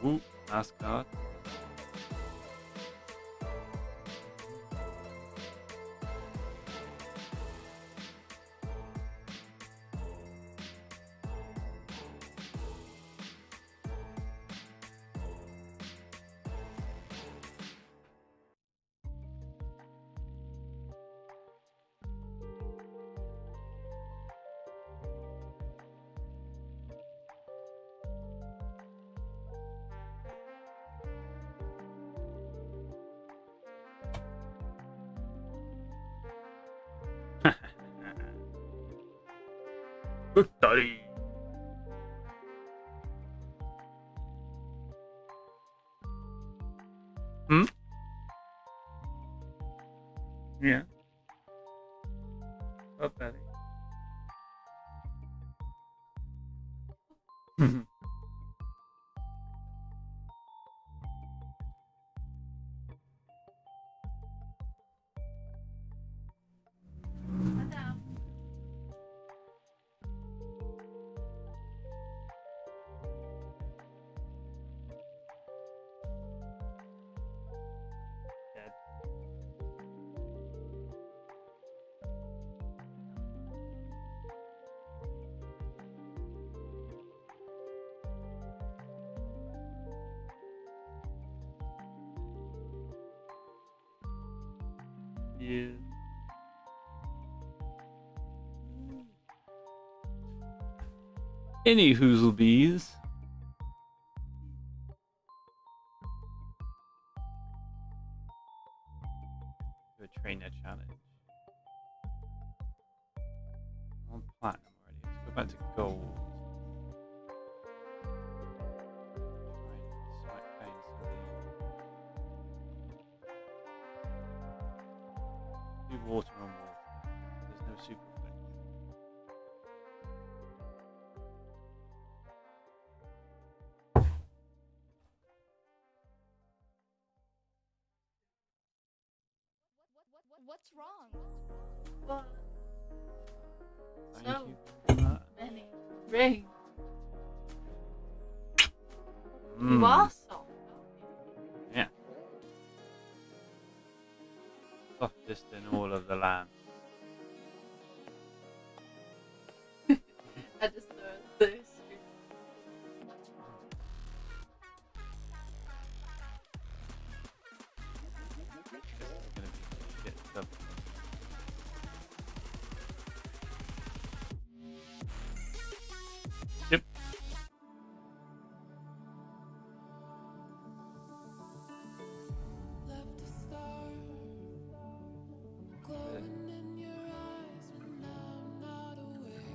Ooh, last card. Victory! Hmm? Yeah. Oh, Betty. Yeah. Any hoozlebees. Do a trainer challenge. I'm on platinum already. Let's go back to gold. Try and smack down some What's wrong? What? Thank So you for that. many rings. Mm. You are soft. Yeah. Softest in all of the land. I just know this. Yep. Left a star glowing in your eyes when I'm not aware.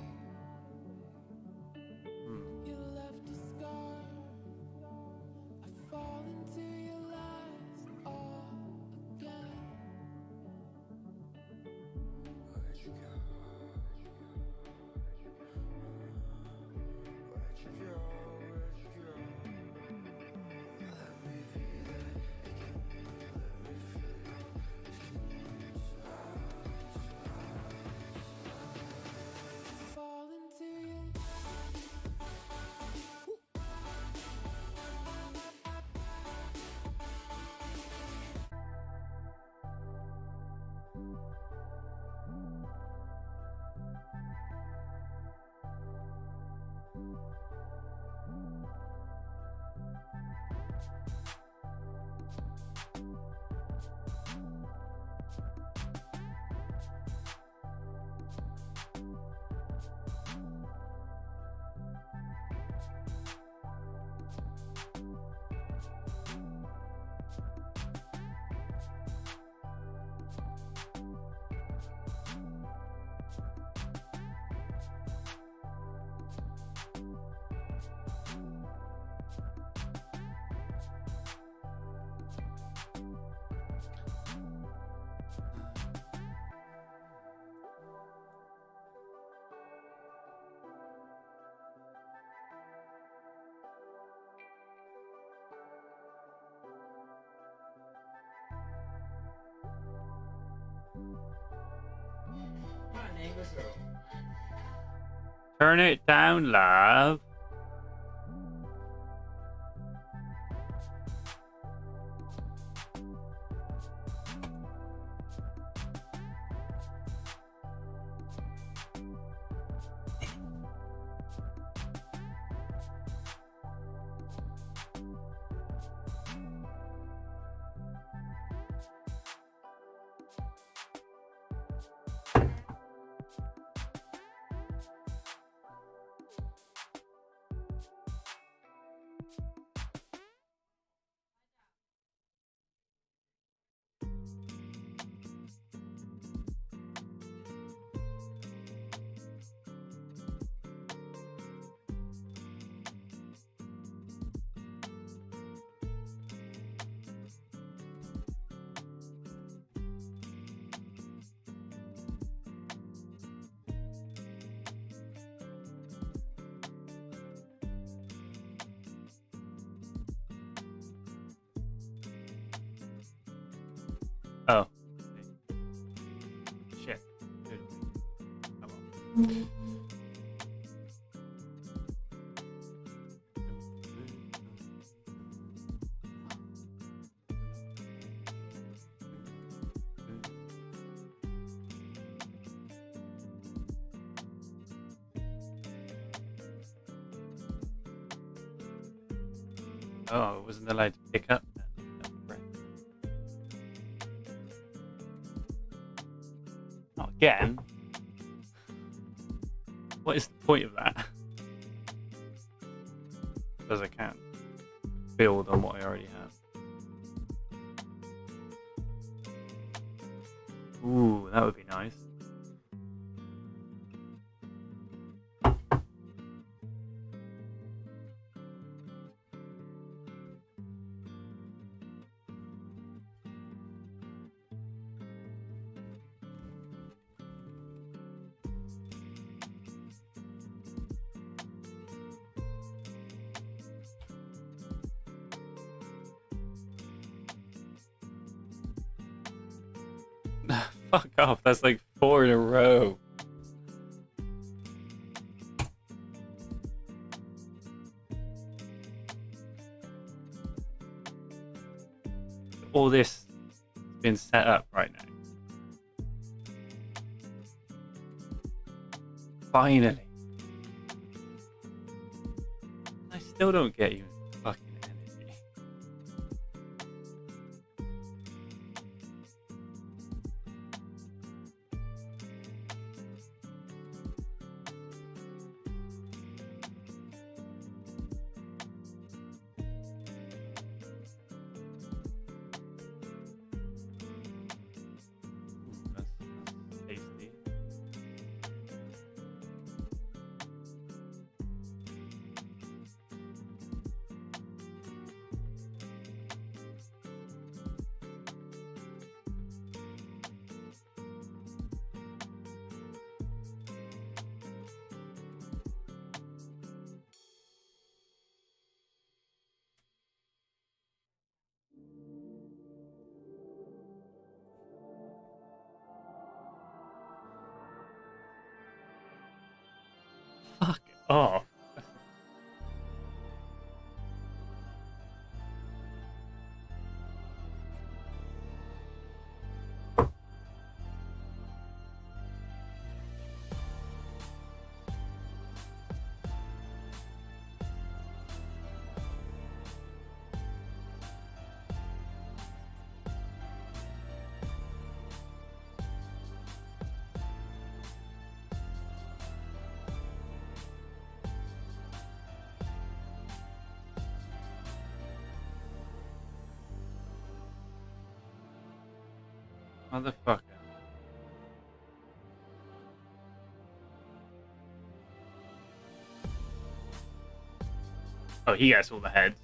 You left a scar. I fall into your lies all again. Where'd you go? Where'd you go? Where'd you go? Let me feel it again. Let me feel it. Fall into your Turn it down, love. Oh. Shit. Dude. Oh, well. Oh, it wasn't allowed to pick up. Not again. What is the point of that? Because I can't build on what I already have. Ooh, that would be nice. Fuck off. That's like 4 in a row. All this has been set up right now. Finally. I still don't get you fucking energy. Ooh, that's tasty. Fuck off. Motherfucker. Oh, he gets all the heads.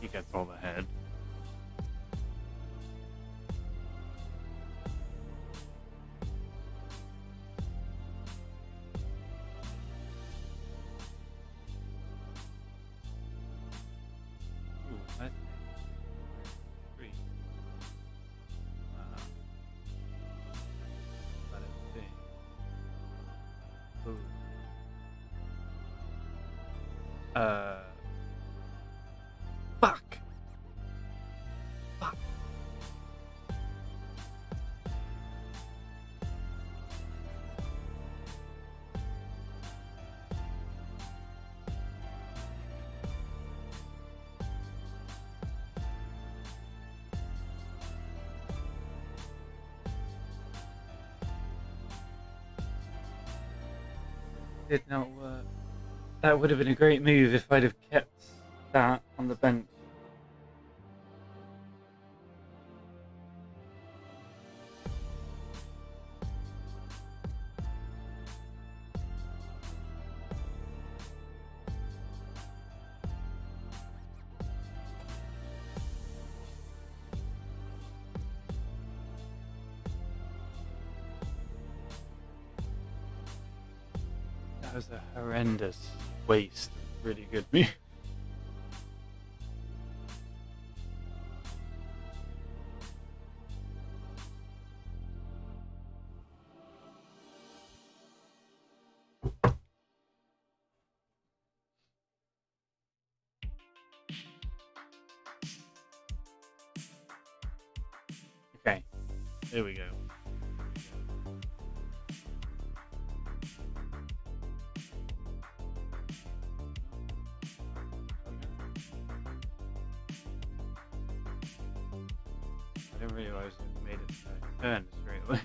He gets all the heads. Ooh, that's 3. Let it see. Ooh. Fuck. Fuck. Did not work. That would have been a great move if I'd have kept that on the bench. That was a horrendous waste of really good move. Okay, there we go. I didn't realize it made it turn straight away.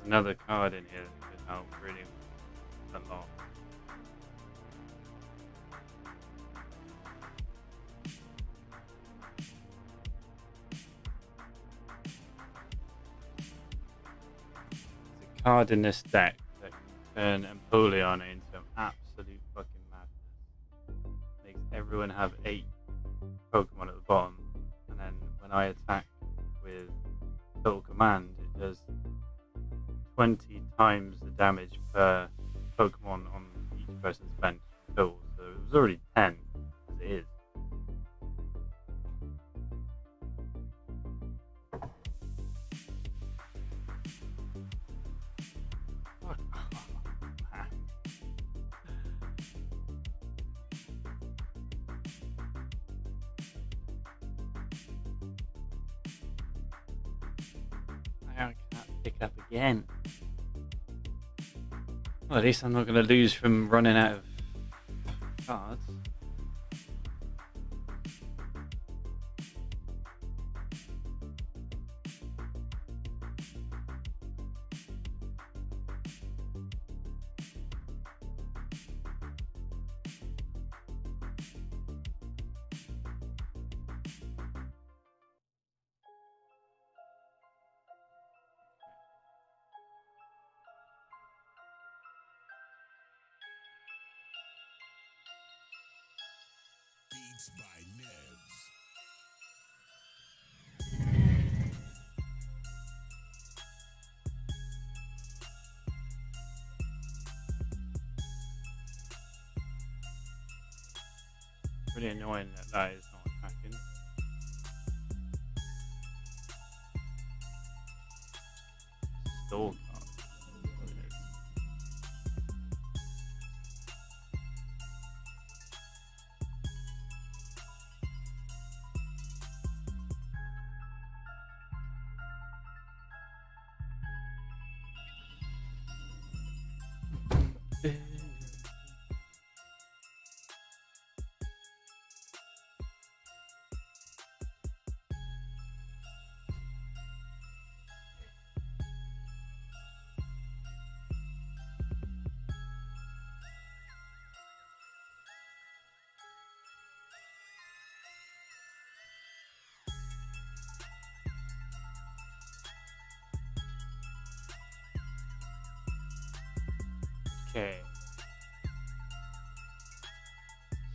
another card in here that could help really a lot. There's a card in this deck that can turn Empoleon into absolute fucking madness. Makes everyone have 8 Pokemon at the bottom, and then when I attack with Total Command, it does 20 times the damage per Pokemon on each person's bench total. So it was already 10 as it is. I can't pick up again. Well, at least I'm not going to lose from running out of cards. Beats by Nevs. Pretty annoying that that is not attacking. Stall card. That's what it is. Okay.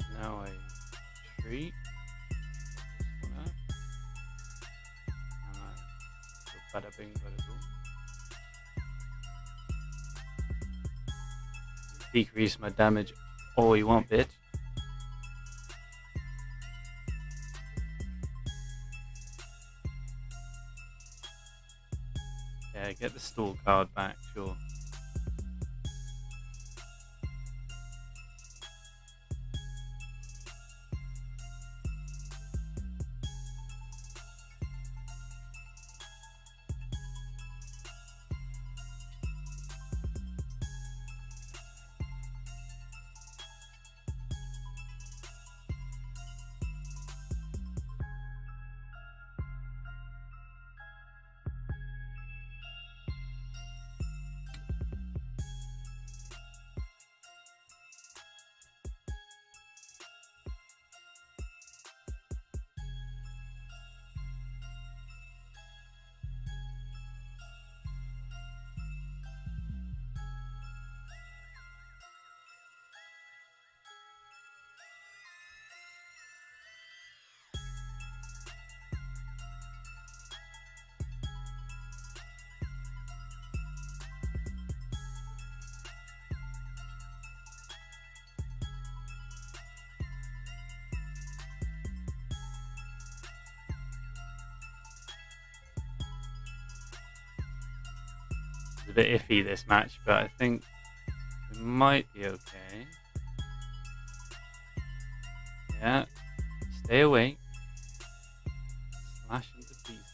So now I treat this one up. And I go bada bing, bada boom. Decrease my damage all you want, bitch. Yeah, get the stall card back, sure. It's a bit iffy this match, but I think it might be okay. Yeah, stay away. Slash into pieces.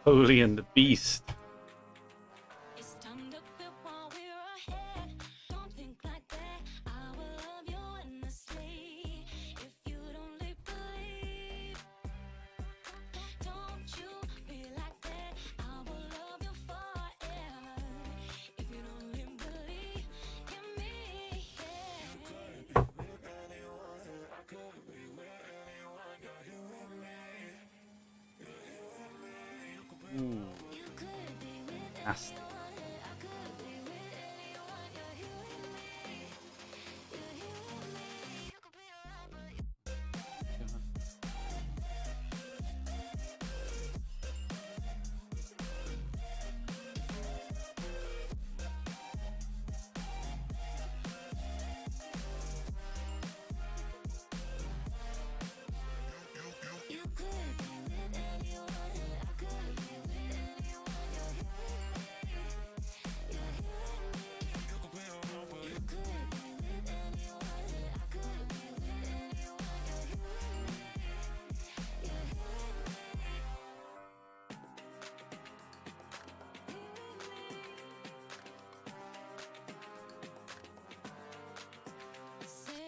Empoleon the Beast. Ooh. Nasty.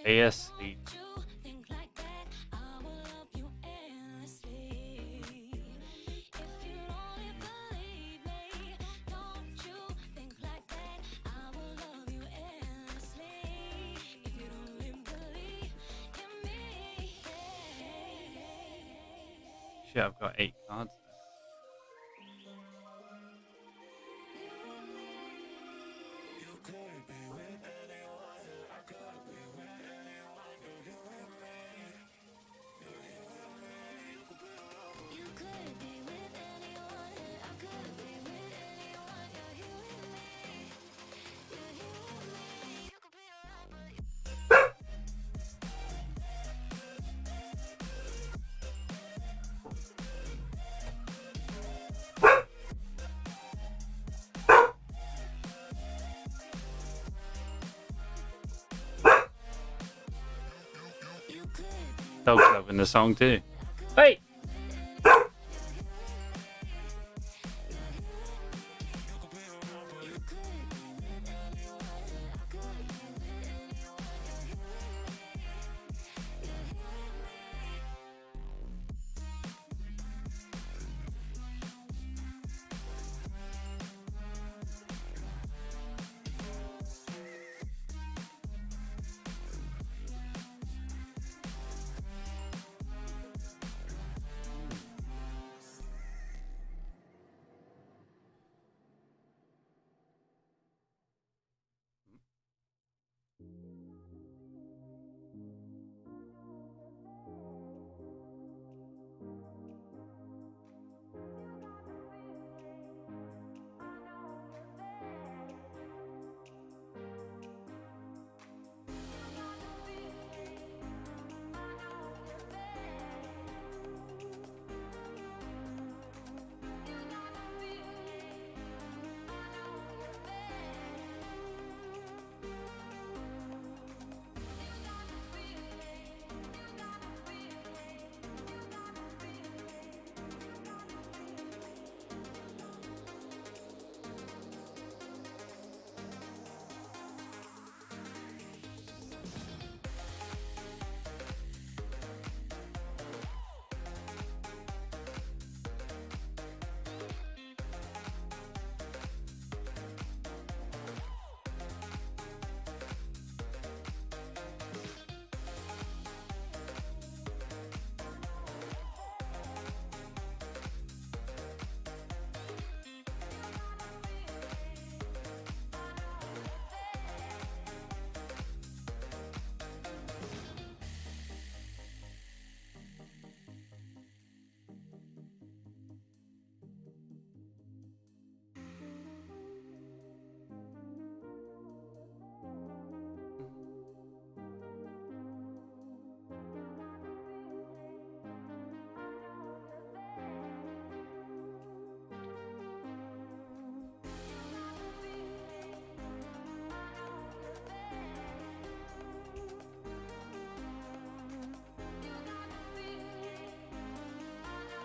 ASC. Shit, I've got 8 cards. Dog's loving the song too. Hey!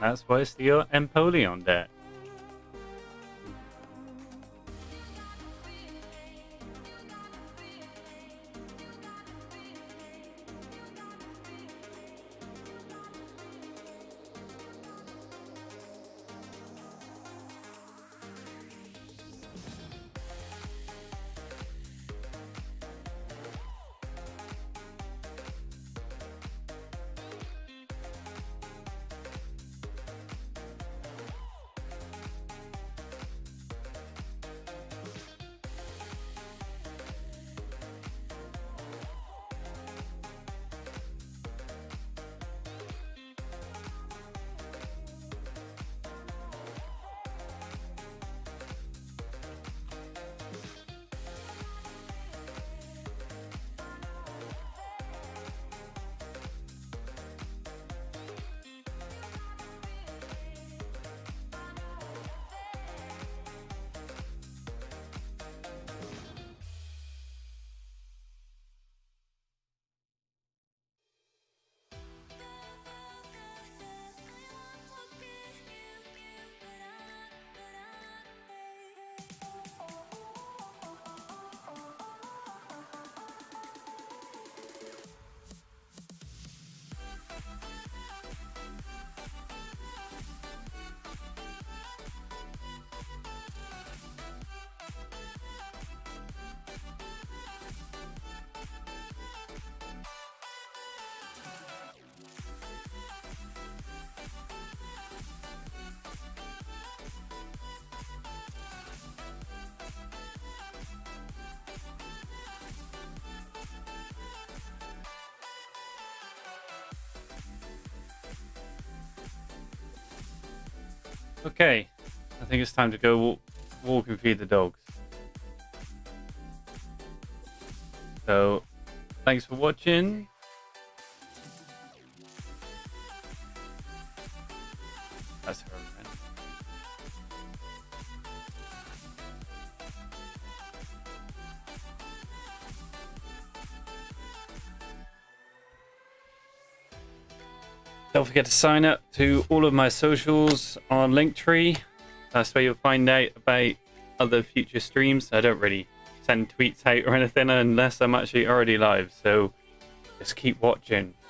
That's why it's the Empoleon deck. Okay, I think it's time to go walk and feed the dogs. So, thanks for watching. That's her friend. Don't forget to sign up to all of my socials on Linktree. That's where you'll find out about other future streams. I don't really send tweets out or anything unless I'm actually already live, so just keep watching.